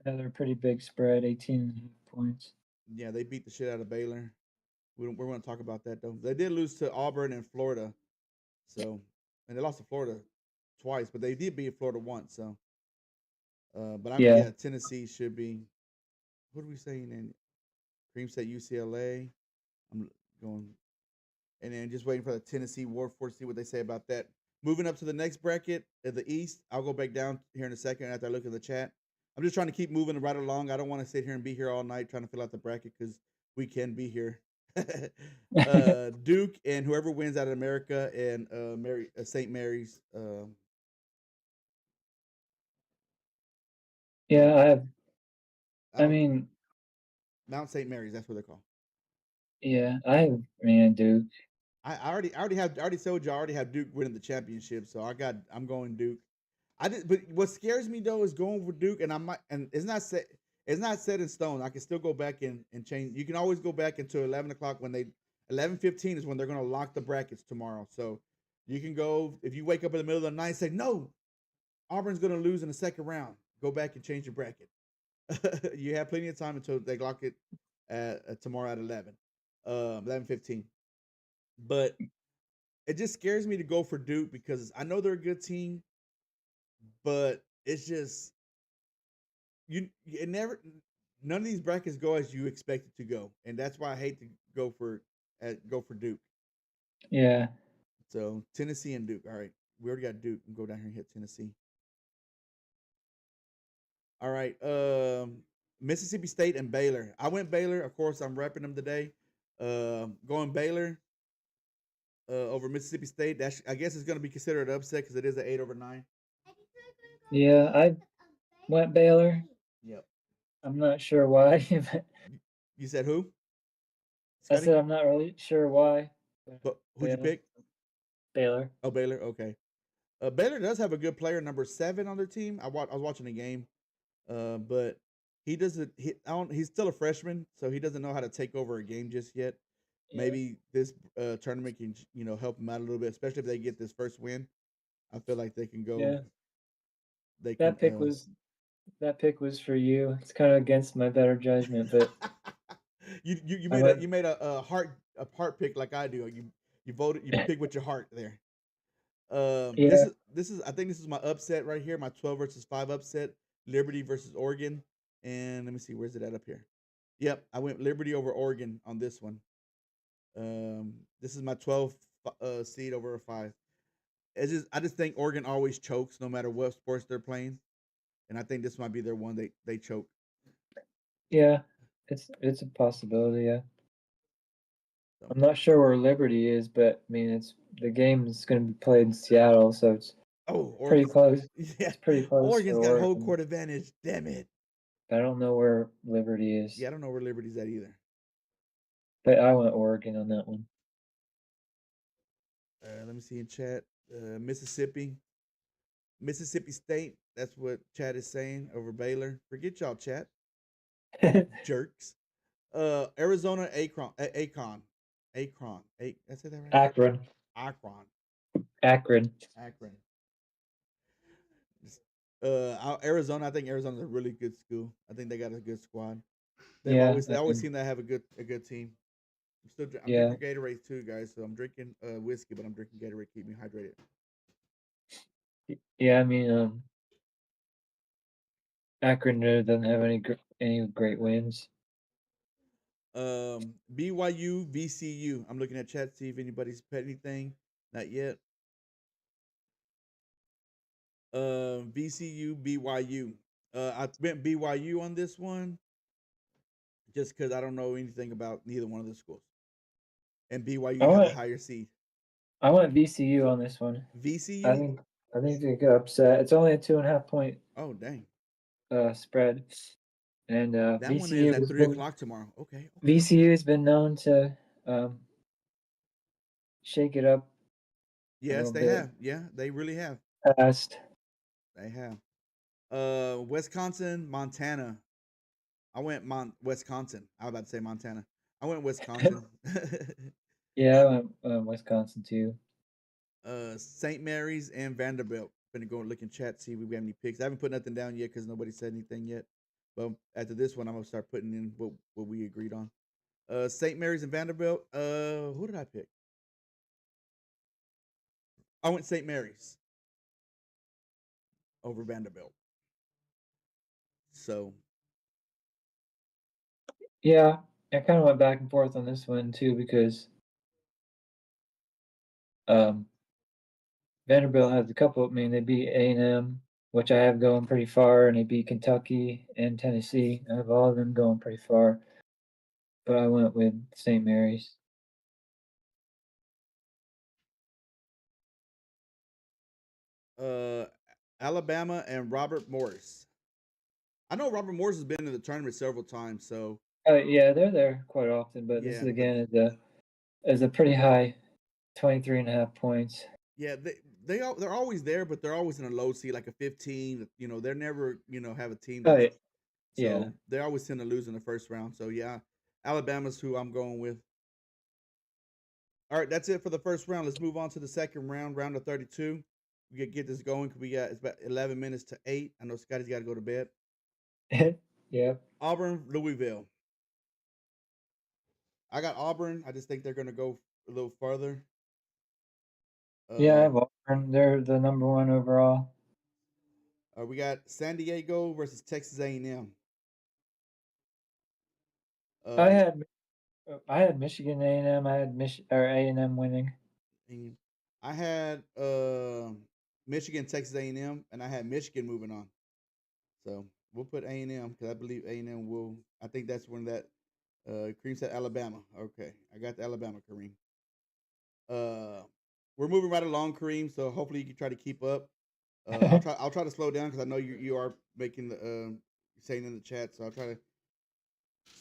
another pretty big spread, 18.5 points. Yeah, they beat the shit out of Baylor. We're going to talk about that though. They did lose to Auburn and Florida, so and they lost to Florida twice, but they did beat Florida once. So, Yeah, Tennessee should be. What are we saying? In Cream State, UCLA. I'm going, and then just waiting for the Tennessee Warford to see what they say about that. Moving up to the next bracket of the East, I'll go back down here in a second after I look at the chat. I'm just trying to keep moving right along. I don't want to sit here and be here all night trying to fill out the bracket because we can be here. Duke and whoever wins out of America and St. Mary's. yeah. I I don't mean, Mount St. Mary's. That's what they're called. yeah. Man, Duke. I already told you I already have Duke winning the championship, so I'm going Duke. But what scares me though is going for Duke, and I might, and it's not set in stone. I can still go back and change. You can always go back until 11 o'clock 11:15 is when they're going to lock the brackets tomorrow. So you can go if you wake up in the middle of the night and say no, Auburn's going to lose in the second round. Go back and change your bracket. You have plenty of time until they lock it tomorrow at 11:15. But it just scares me to go for Duke because I know they're a good team, but it's just it never none of these brackets go as you expect it to go, and that's why I hate to go for Duke. Yeah, So Tennessee and Duke. All right, we already got Duke. We'll go down here and hit Tennessee. All right, Mississippi State and Baylor. I went Baylor. Of course, I'm repping them today. Going Baylor over Mississippi State. I guess it's going to be considered an upset because it is an 8/9. yeah. I went Baylor. Yep. I'm not sure why. But You said who? I Scotty? said I'm not really sure why. But But who'd you Baylor. pick? Baylor. Oh, Baylor. Okay. Baylor does have a good player, number 7 on their team. I was watching the game, but he doesn't. He's still a freshman, so he doesn't know how to take over a game just yet. Yeah. Maybe this tournament can help him out a little bit, especially if they get this first win. I feel like they can go. Yeah. They can. That pick was that pick was for you. It's kind of against my better judgment, but You I made went. a heart pick like I do. You voted, you pick with your heart there. Yeah. This is I think this is my upset right here. My 12 versus 5 upset. Liberty versus Oregon. And let me see, where's it at up here? Yep, I went Liberty over Oregon on this one. This is my 12 seed over a 5. I just think Oregon always chokes no matter what sports they're playing, and I think this might be their one they choke. Yeah. It's a possibility. Yeah. So. I'm not sure where Liberty is, but I mean, the game is going to be played in Seattle, so it's pretty Oregon's close. yeah, It's pretty close to Oregon's got home Oregon. court advantage. Damn it. I don't know where Liberty is, Yeah, I don't know where Liberty's at either. but I went Oregon on that one. Let me see in chat. Mississippi State. That's what chat is saying over Baylor. Forget y'all, chat. Jerks. Arizona Akron. Akron. Did I say that right? Akron. Akron. Akron. Akron. Arizona. I think Arizona's a really good school. I think they got a good squad. Yeah, They always seem to have a good team. I'm yeah, drinking Gatorade too, guys. So I'm drinking whiskey, but I'm drinking Gatorade. Keep me hydrated. yeah. I mean, Akron doesn't have any great wins. BYU, VCU. I'm looking at chat, see if anybody's put anything. Not yet. VCU, BYU. I went BYU on this one just because I don't know anything about neither one of the schools. And BYU I has a went higher seed. I went VCU on this one. I VCU? think I think they get upset. It's only a 2.5 point Oh, dang. spread, and That one is at 3 been o'clock tomorrow. Okay, okay. VCU has been known to um, shake it up a Yes, little they bit have. Yeah, they really have. fast. They have. Wisconsin, Montana. I went Wisconsin. I was about to say Montana. I went Wisconsin. Yeah, I went Wisconsin too. St. Mary's and Vanderbilt. Gonna go and look in chat, see if we have any picks. I haven't put nothing down yet because nobody said anything yet. But after this one, I'm gonna start putting in what we agreed on. St. Mary's and Vanderbilt. Who did I pick? I went St. Mary's over Vanderbilt. So Yeah, I kind of went back and forth on this one too because um, Vanderbilt has a couple. I mean, they beat A&M, which I have going pretty far, and they beat Kentucky and Tennessee. I have all of them going pretty far, but I went with St. Mary's. uh, Alabama and Robert Morris. I know Robert Morris has been in the tournament several times. So Yeah, they're there quite often, but this yeah, is but again is a pretty high 23.5 points. yeah, they're always there, but they're always in a low seed, like a 15. You know, they're never have a team Oh that's yeah, so they always tend to lose in the first round. So yeah, Alabama's who I'm going with. All right, that's it for the first round. Let's move on to the second round, round of 32. We can get this going. We got it's about 11 minutes to 8. I know Scotty's got to go to bed. yeah. Auburn, Louisville. I got Auburn. I just think they're going to go a little further. Yeah, I Uh, have Auburn. They're the number one overall. we got San Diego versus Texas A&M. I Uh, had I had Michigan A&M. I had or A&M winning. I had Michigan, Texas A&M, and I had Michigan moving on. So we'll put A&M because I believe A&M will. I think that's when that Kareem said Alabama. Okay, I got the Alabama, Kareem. We're moving right along, Kareem. So hopefully you can try to keep up. I'll try to slow down because I know you are making the saying in the chat. So I'll try to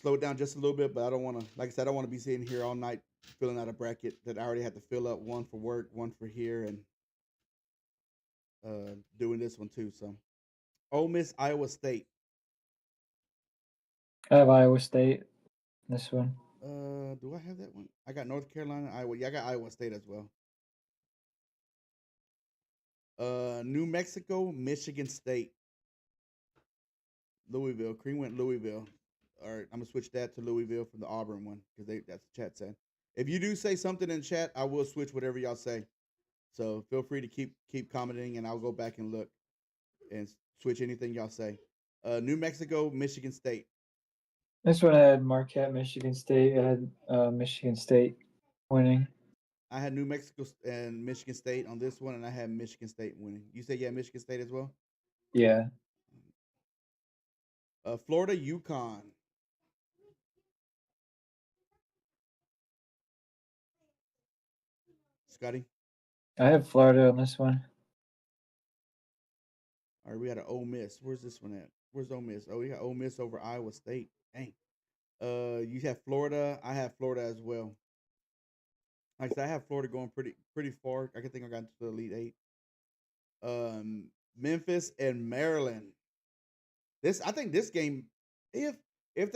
slow it down just a little bit. But I don't want to, like I said, I don't want to be sitting here all night filling out a bracket that I already had to fill up, one for work, one for here, and doing this one too. So Ole Miss, Iowa State. I have Iowa State. This one. Do I have that one? I got North Carolina, Iowa. Yeah, I got Iowa State as well. New Mexico, Michigan State, Louisville. Cream went Louisville. All right, I'm gonna switch that to Louisville from the Auburn one because that's the chat said. If you do say something in chat, I will switch whatever y'all say. So feel free to keep commenting, and I'll go back and look and switch anything y'all say. New Mexico, Michigan State. This one I had Marquette, Michigan State. I had Michigan State winning. I had New Mexico and Michigan State on this one, and I had Michigan State winning. You said yeah, Michigan State as well. Yeah. Florida, Yukon. Scotty. I have Florida on this one. All right, we got an Ole Miss. Where's this one at? Where's Ole Miss? Oh, we got Ole Miss over Iowa State. Dang. You have Florida. I have Florida as well. Like I said, I have Florida going pretty far. I think I got into the Elite Eight. Memphis and Maryland. I think this game, if if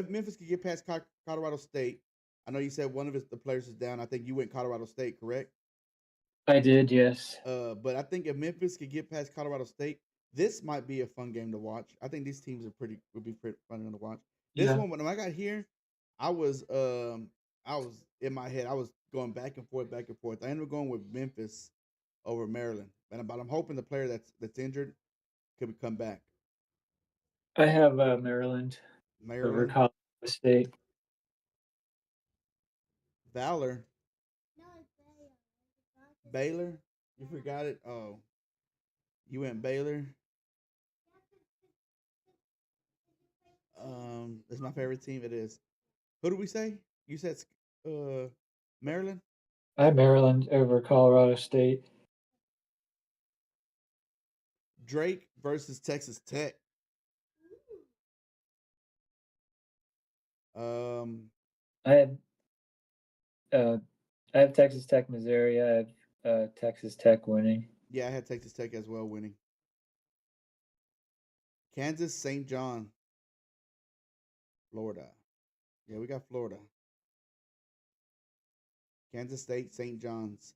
Memphis could get past Colorado State, I know you said one of the players is down. I think you went Colorado State, correct? I did, yes. But I think if Memphis could get past Colorado State, this might be a fun game to watch. I think these teams would be pretty fun to watch. This Yeah. one, when I got here, I was I was in my head. I was going back and forth, back and forth. I ended up going with Memphis over Maryland, but I'm hoping the player that's injured could come back. I have Maryland over Maryland, Colorado State. Valor, Baylor. You forgot it. Oh, you went Baylor. It's my favorite team. It is. Who do we say? You said Maryland. I have Maryland over Colorado State. Drake versus Texas Tech. Um, I have uh, I have Texas Tech, Missouri. I have Texas Tech winning. yeah, I had Texas Tech as well winning. Kansas, St. John, Florida. Yeah, we got Florida. Kansas State, St. John's.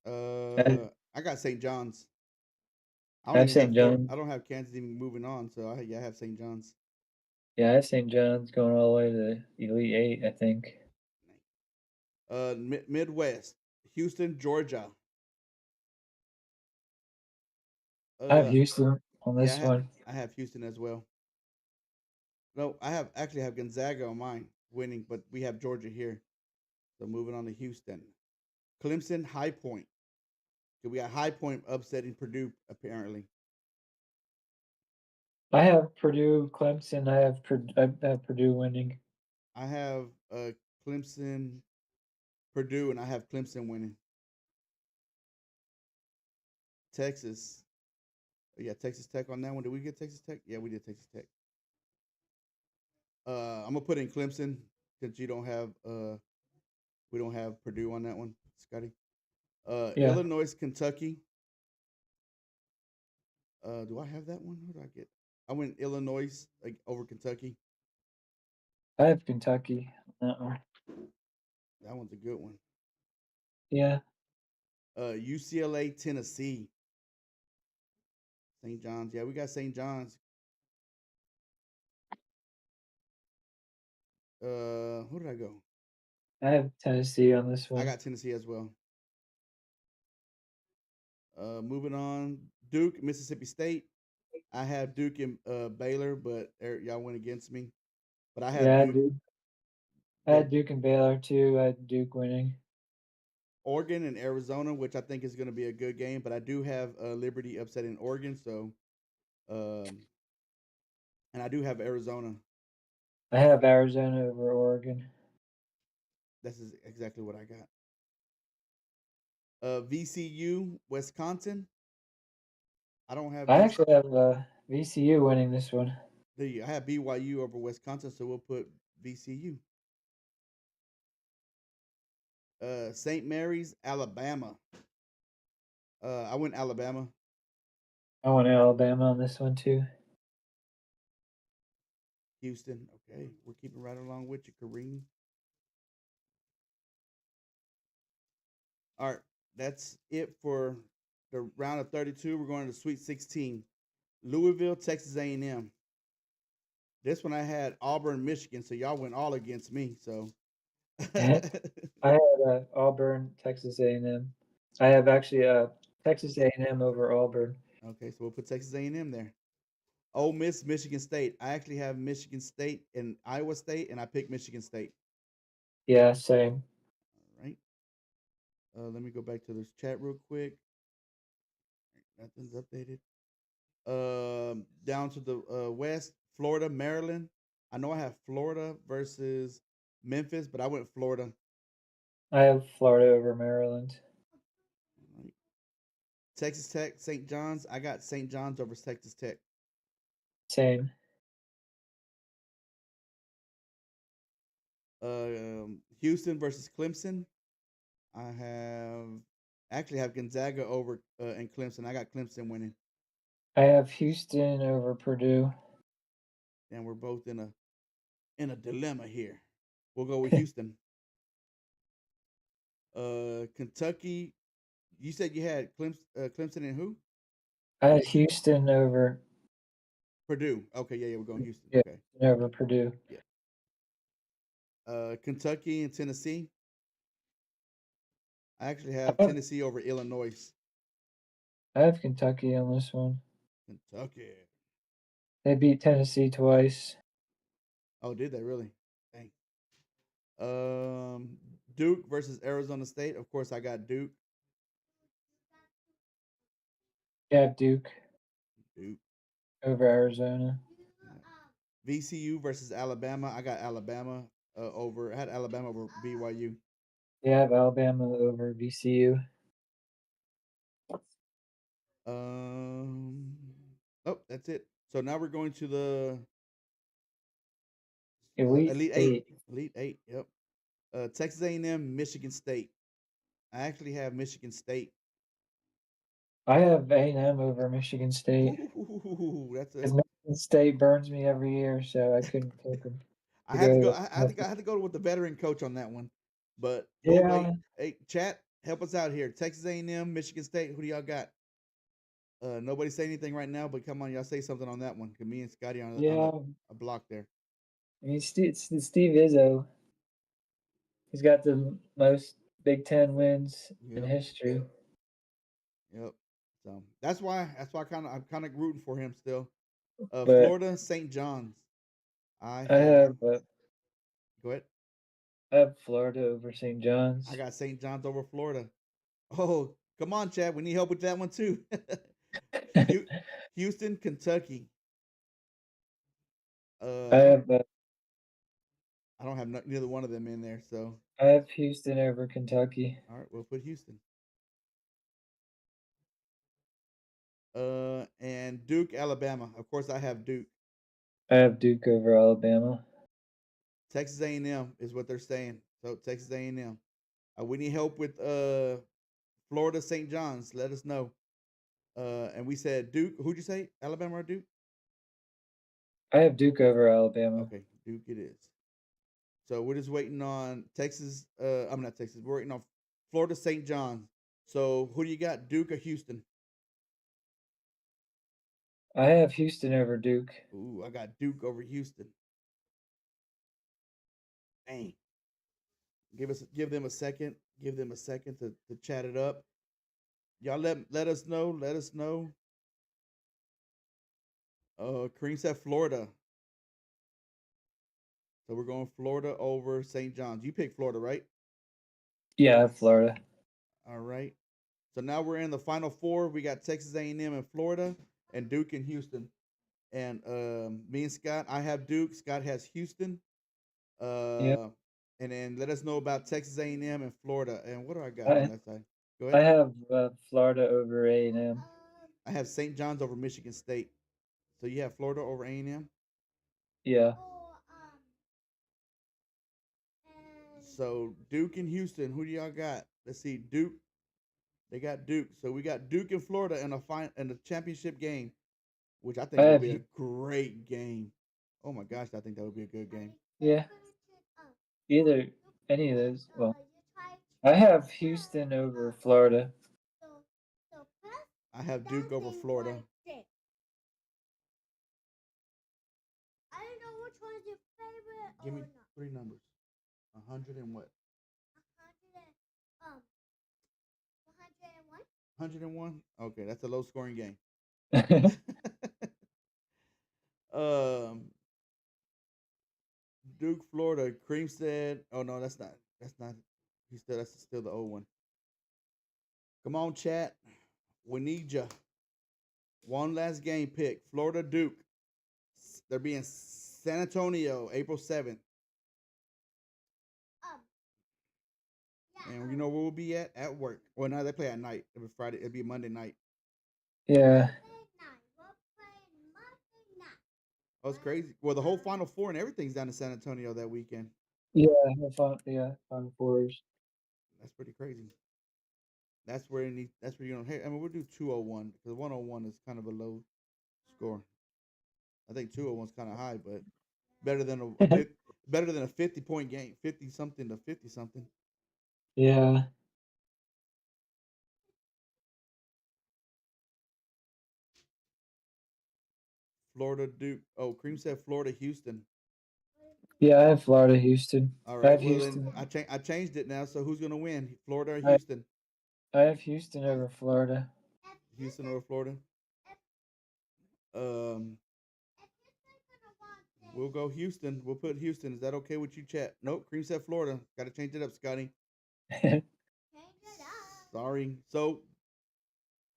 I, I got St. John's. I I don't have even have St. Florida. John. I don't have Kansas even moving on, so I have St. John's. Yeah, I have St. John's going all the way to the Elite Eight, I think. Midwest, Houston, Georgia. I have Uh, Houston on yeah, this one. I have Houston as well. No, I have Gonzaga on mine winning, but we have Georgia here. So moving on to Houston. Clemson, High Point. So we got High Point upsetting Purdue apparently. I have Purdue, Clemson. I have Purdue winning. I have Clemson, Purdue, and I have Clemson winning. Texas. Yeah, Texas Tech on that one. Did we get Texas Tech? Yeah, we did Texas Tech. I'm gonna put in Clemson since you don't have we don't have Purdue on that one, Scotty. Yeah, Illinois, Kentucky. Do I have that one? Who did I get? I went Illinois like over Kentucky. I have Kentucky on that one. That one's a good one. Yeah, UCLA, Tennessee. St. John's. Yeah, we got St. John's. Who did I go? I have Tennessee on this I one. got Tennessee as well. Moving on, Duke, Mississippi State. I have Duke and Baylor, but y'all went against me. But I have Yeah, Duke. I Yeah, had Duke and Baylor too. I had Duke winning. Oregon and Arizona, which I think is going to be a good game. But I do have Liberty upsetting Oregon, so and I do have Arizona. I have Arizona over Oregon. This is exactly what I got. VCU, Wisconsin. I don't have I VC. actually have VCU winning this one. I have BYU over Wisconsin, so we'll put VCU. St. Mary's, Alabama. I went Alabama. I want Alabama on this one too. Houston. Okay, we're keeping right along with you, Kareem. All right, that's it for the round of 32. We're going to the Sweet 16. Louisville, Texas A&M. This one I had Auburn, Michigan, so y'all went all against me. So I had Auburn, Texas A&M. I have actually Texas A&M over Auburn. okay, so we'll put Texas A&M there. Ole Miss, Michigan State. I actually have Michigan State and Iowa State, and I picked Michigan State. Yeah, same. All right. Let me go back to this chat real quick. Nothing's updated. Down to the west, Florida, Maryland. I know I have Florida versus Memphis, but I went Florida. I have Florida over Maryland. Right. Texas Tech, St. John's. I got St. John's over Texas Tech. Same. Houston versus Clemson. I actually have Gonzaga over and Clemson. I got Clemson winning. I have Houston over Purdue. And we're both in a dilemma here. We'll go with Houston. Kentucky. You said you had Clemson and who? I had Houston over. Purdue. Okay, yeah, we're going Houston. Yeah, Okay, over Purdue. yeah. Kentucky and Tennessee. I actually have Tennessee over Illinois. I have Kentucky on this one. Kentucky. They beat Tennessee twice. Oh, did they really? Dang. Duke versus Arizona State. Of course, I got Duke. Yeah, Duke Duke. over Arizona. VCU versus Alabama. I got Alabama over. I had Alabama over BYU. Yeah, I have Alabama over VCU. Oh, that's it. So now we're going to the Elite Elite Eight. Eight. Elite Eight. Yep. Texas A&M, Michigan State. I actually have Michigan State. I have A&M over Michigan State. Ooh, that's a. Because Michigan State burns me every year, so I couldn't take them. I had to go. I think I had to go with the veteran coach on that one, but we'll wait. Yeah, Hey, chat, help us out here. Texas A&M, Michigan State. Who do y'all got? Nobody say anything right now, but come on, y'all say something on that one. Cause me and Scotty on yeah. a block there. I mean, Steve Izzo. He's got the most Big Ten wins in Yep. history. Yep. So that's why I'm kind of rooting for him still. But Florida, St. John's. I have Go ahead. I have Florida over St. I John's. got St. John's over Florida. Oh, come on, Chad. We need help with that one too. Houston, Kentucky. I have I don't have neither one of them in there, so I have Houston over Kentucky. all right, we'll put Houston. And Duke, Alabama. Of course, I have Duke. I have Duke over Alabama. Texas A&M is what they're saying. So Texas A&M. We need help with Florida, St. John's. Let us know. And we said Duke. Who'd you say? Alabama or Duke? I have Duke over Alabama. Okay, Duke it is. So we're just waiting on Texas. I'm not Texas. We're waiting on Florida, St. John's. So who do you got, Duke or Houston? I have Houston over Duke. Ooh, I got Duke over Houston. Dang. Give them a second. Give them a second to chat it up. Y'all let us know. Let us know. Kareem said Florida. So we're going Florida over St. John's. You picked Florida, right? Yeah, I have Florida. All right. So now we're in the final four. We got Texas A&M and Florida, and Duke and Houston. And me and Scott, I have Duke. Scott has Houston. Yep. And then let us know about Texas A&M and Florida. And what do I got I, on that side? Go I ahead. have Florida over A&M. I have St. John's over Michigan State. So you have Florida over A&M. Yeah. So Duke and Houston, who do y'all got? Let's see, Duke. They got Duke. So we got Duke and Florida in a championship game, which I think will be a great game. Oh my gosh, I think that would be a good game. Yeah. Either any of those. Well, I have Houston over Florida. I have Duke over Florida. Give me three numbers. 100 and what? 101? Okay, that's a low scoring game. Duke, Florida. Cream said, "Oh no, that's not. That's not. That's still the old one." Come on, chat. We need you. One last game pick. Florida, Duke. They're being San Antonio, April 7th. And you know where we'll be at? At work. Well, no, they play at night. It'll be Friday. It'll be Monday night. Yeah. Oh, it's crazy. Well, the whole Final Four and everything's down in San Antonio that weekend. Yeah, Final Fours. That's pretty crazy. That's where it needs. That's where you don't. Hey, I mean, we'll do 201 because 101 is kind of a low score. I think 201 is kind of high, but better than better than a 50-point game, 50 something to 50 something. Yeah. Florida, Duke. Oh, Cream said Florida, Houston. Yeah, I have Florida, Houston. All I right. have Well, then Houston. I changed it now. So who's gonna win, Florida or I Houston? I have Houston over Florida. Houston or Florida? Um, we'll go Houston. We'll put Houston. Is that okay with you, chat? Nope. Cream said Florida. Got to change it up, Scotty. Sorry. So,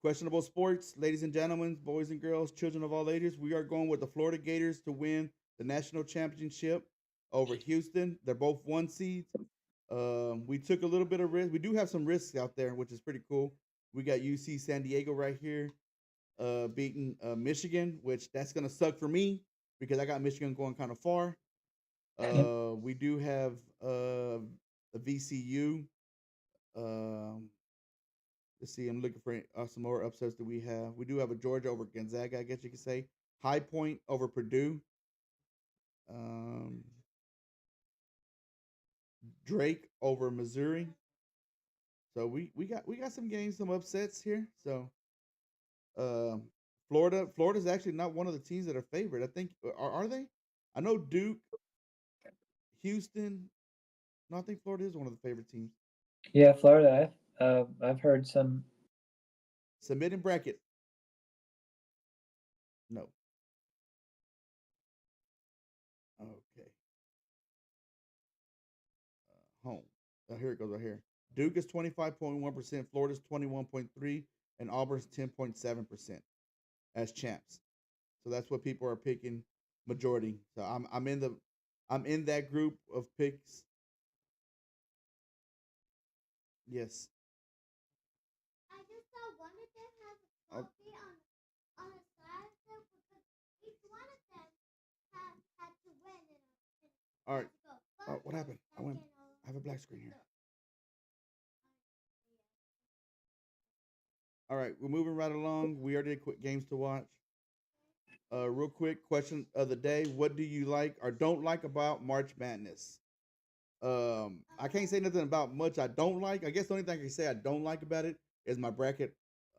questionable sports, ladies and gentlemen, boys and girls, children of all ages. We are going with the Florida Gators to win the national championship over Houston. They're both one seeds. We took a little bit of risk. We do have some risks out there, which is pretty cool. We got UC San Diego right here, beating Michigan, which that's gonna suck for me because I got Michigan going kind of far. We do have the VCU. Um, let's see. I'm looking for some more upsets that we have. We do have a Georgia over Gonzaga, I guess you could say. High Point over Purdue. Um, Drake over Missouri. So we got some games, some upsets here. So um, Florida's actually not one of the teams that are favored. I think are they? I know Duke, Houston. No, I think Florida is one of the favorite teams. Yeah, Florida. I've heard some. Submit and bracket. No. Okay. Home. Here it goes right here. Duke is 25.1%, Florida's 21.3%, and Auburn's 10.7% as champs. So that's what people are picking majority. So I'm in that group of picks. Yes. Oh, all right. Oh, what happened? I have a black screen here. All right, we're moving right along. We already did quick games to watch. Real quick question of the day: what do you like or don't like about March Madness? I can't say nothing about much I don't like. I guess the only thing I can say I don't like about it is my bracket.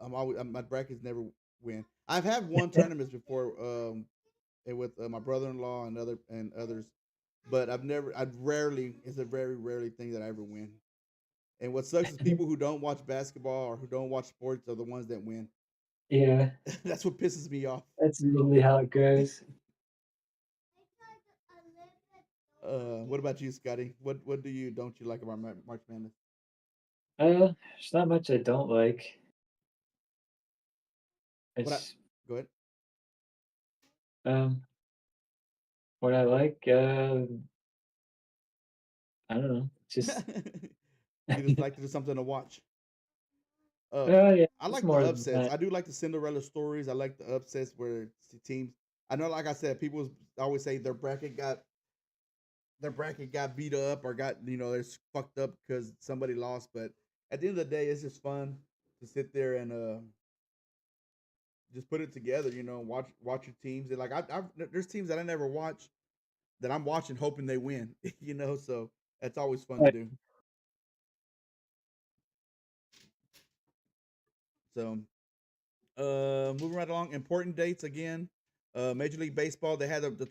My brackets never win. I've had won tournaments before, with my brother-in-law and others, but I've rarely. It's a very rarely thing that I ever win. And what sucks is people who don't watch basketball or who don't watch sports are the ones that win. Yeah, That's what pisses me off. that's usually how it goes. What about you, Scotty? What do you don't you like about March Madness? There's not much I don't like. What I It's go ahead. um what I like. I don't know. Just You just like to do something to watch. Uh, yeah, I it's like the more than upsets. that. I do like the Cinderella stories. I like the upsets where teams. I know, like I said, people always say their bracket got beat up or got it's fucked up because somebody lost. But at the end of the day, it's just fun to sit there and just put it together. Watch your teams. And like there's teams that I never watch that I'm watching, hoping they win. So that's always fun to Right. do. So moving right along, important dates again. Major League Baseball, they had the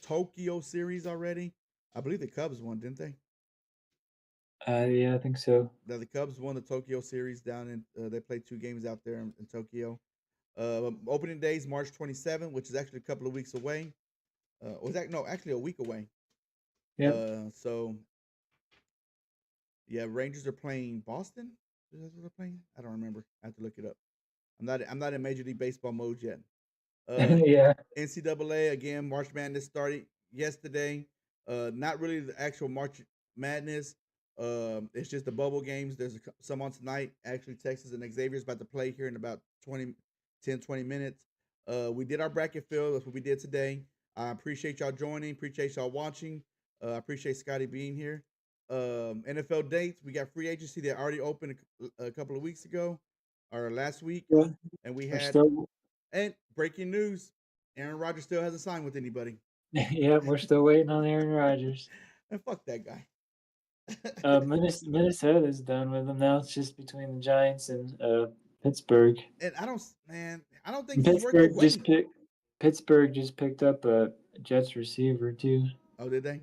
Tokyo series already. I believe the Cubs won, didn't they? Yeah, I think so. Now the Cubs won the Tokyo series down in. They played 2 games out there in Tokyo. Opening day is March 27th, which is actually a couple of weeks away. Was that no? Actually, a week away. Yep. So yeah, Rangers are playing Boston. Is that what they're playing? I don't remember. I have to look it up. I'm not in Major League Baseball mode yet. Uh, Yeah. NCAA again. March Madness started yesterday. Not really the actual March Madness. It's just the bubble games. There's some on tonight. Actually, Texas and Xavier's about to play here in about 20 minutes. We did our bracket fill. That's what we did today. I appreciate y'all joining. Appreciate y'all watching. I appreciate Scotty being here. NFL dates. We got free agency that already opened a couple of weeks ago or last week, Yeah. and we We're had still and breaking news: Aaron Rodgers still hasn't signed with anybody. yeah, we're still waiting on Aaron Rodgers. And fuck that guy. Minnesota's done with him now. It's just between the Giants and Pittsburgh. And I don't, man. I don't think And he's worth the Pittsburgh just wait. picked. Pittsburgh just picked up a Jets receiver too, Oh, did they?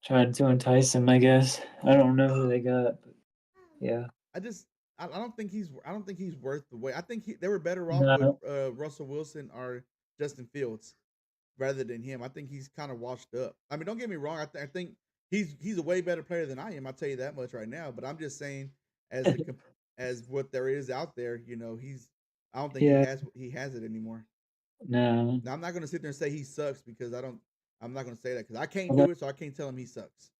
trying to entice him. I guess I don't know who they got, but yeah. I just I don't think he's worth the wait. I think they were better off with No, Russell Wilson or Justin Fields rather than him. I think he's kind of washed up. I mean, don't get me wrong. I think he's a way better player than I am. I'll tell you that much right now. But I'm just saying, as as what there is out there, I don't think yeah, he has it anymore. no. Now I'm not going to sit there and say he sucks because I don't. I'm not going to say that because I I can't def- do it, so I can't tell him he sucks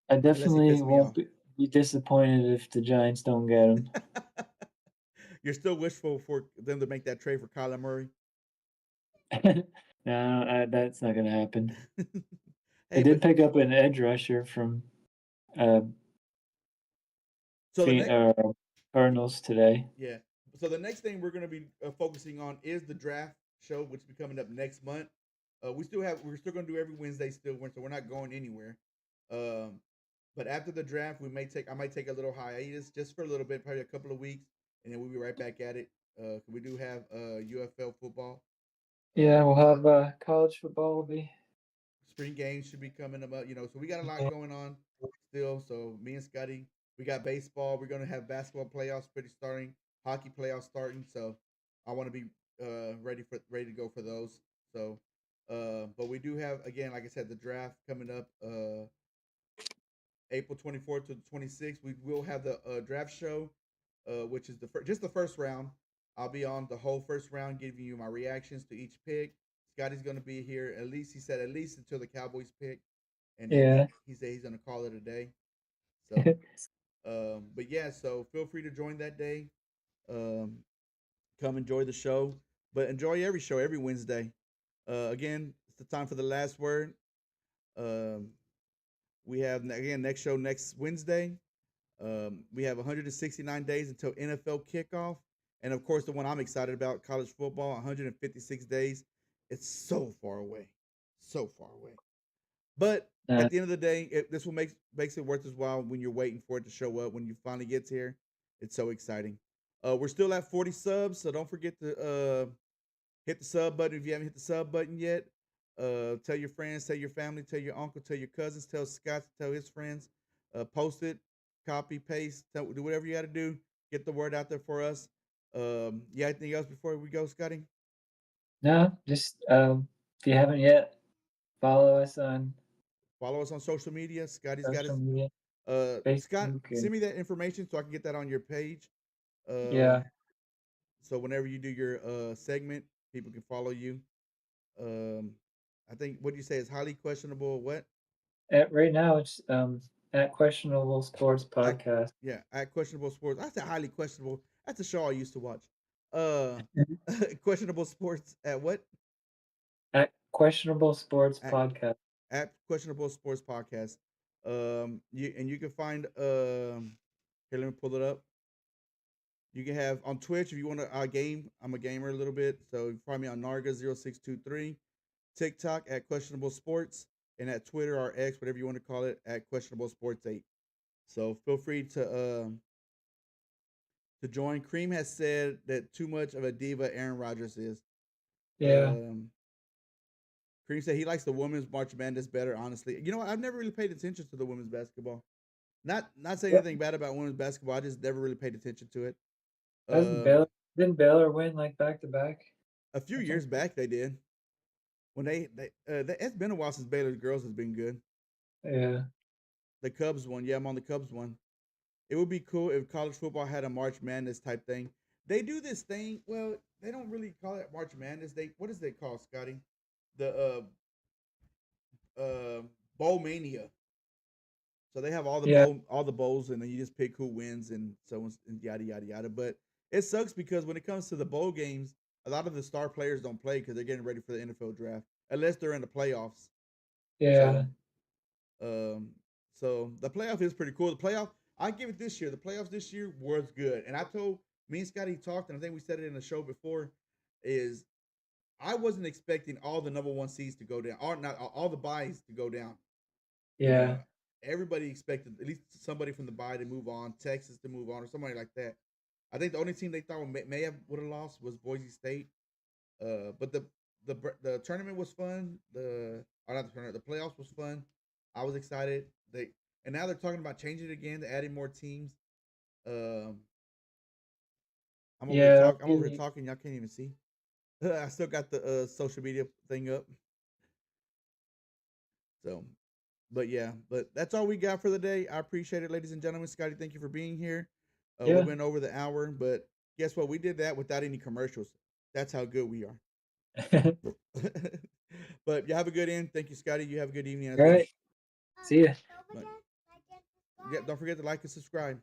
I unless he definitely pisses me won't off. be disappointed if the Giants don't get him. You're still wishful for them to make that trade for Kyler Murray. No, that's not gonna happen. They Hey, did but pick up an edge rusher from uh, so the next Cardinals today. yeah. So the next thing we're going to be focusing on is the draft show, which will be coming up next month. We're still going to do every Wednesday still, so we're not going anywhere. Um, but after the draft, I might take a little hiatus just for a little bit, probably a couple of weeks, and then we'll be right back at it. We do have UFL football. Yeah, Um, we'll have college football. Will be. Spring games should be coming up. So we got a lot going on still. So me and Scotty, we got baseball. We're gonna have basketball playoffs pretty starting, hockey playoffs starting. So I want to be ready to go for those. So, but we do have again, like I said, the draft coming up. April 24th to the 26th. We will have the draft show, which is just the first round. I'll be on the whole first round, giving you my reactions to each pick. Scotty's going to be here at least. He said at least until the Cowboys pick, and then Yeah. he said he's going to call it a day. So, but yeah, so feel free to join that day. Um, come enjoy the show, but enjoy every show every Wednesday. Again, it's the time for the last word. Um, we have again next show next Wednesday. We have 169 days until NFL kickoff. And of course, the one I'm excited about, college football, 156 days. It's so far away. So far away. But uh, at the end of the day, this will makes it worth its while when you're waiting for it to show up. When you finally gets here, it's so exciting. We're still at 40 subs, so don't forget to hit the sub button if you haven't hit the sub button yet. Tell your friends, tell your family, tell your uncle, tell your cousins, tell Scott, tell his friends. Post it, copy, paste, do whatever you got to do. Get the word out there for us. Yeah, anything else before we go, Scotty? no, just if you haven't yet, follow us on Follow us on social media. Scotty's got social his. media, Scott, Facebook, send and me that information so I can get that on your page. yeah. So whenever you do your segment, people can follow you. Um, I think what do you say is highly questionable. What? Right now, it's at Questionable Sports At, Podcast. yeah, at questionable sports. I said highly questionable. That's a show I used to watch. Uh, questionable sports at what? At Questionable Sports At Podcast. questionable sports podcast. You can find here. Let me pull it up. You can have on Twitch if you want to game. I'm a gamer a little bit, so you find me on Narga0623, TikTok at questionable sports, and at Twitter or X, whatever you want to call it, at questionable sports 8. So feel free to join. Cream has said that too much of a diva Aaron Rodgers is. Yeah, Um, Cream said he likes the women's March Madness better. Honestly, you know what? I've never really paid attention to the women's basketball. Not saying yep. anything bad about women's basketball. I just never really paid attention to it. Hasn't Uh, Baylor didn't Baylor win like back to back a few or years something? back they did when it's been a while since Baylor's girls has been good. Yeah, The Cubs one, yeah, I'm on the Cubs one. It would be cool if college football had a March Madness type thing. They do this thing. Well, they don't really call it March Madness. They what is it called, Scotty? The Bowl Mania. So they have yeah, all the bowls, and then you just pick who wins and so on and yada yada yada. But it sucks because when it comes to the bowl games, a lot of the star players don't play because they're getting ready for the NFL draft, unless they're in the playoffs. yeah, So um, so the playoff is pretty cool. The playoff, I give it this year. The playoffs this year was good, and I told me and Scotty talked, and I think we said it in the show before. Is I wasn't expecting all the number one seeds to go down, or not all the buys to go down. You yeah, know, everybody expected at least somebody from the bye to move on, Texas to move on, or somebody like that. I think the only team they thought may have would have lost was Boise State. But the tournament was fun. Not the tournament, the playoffs was fun. I was excited. And now they're talking about changing it again to adding more teams. Um, I'm over here Yeah, talking. I'm over here talking. Y'all can't even see. I still got the social media thing up. So, but yeah, but that's all we got for the day. I appreciate it, ladies and gentlemen. Scotty, thank you for being here. We yeah. went over the hour, but guess what? We did that without any commercials. That's how good we are. But you have a good end. Thank you, Scotty. You have a good evening as All well. right. See ya. But, yeah, don't forget to like and subscribe.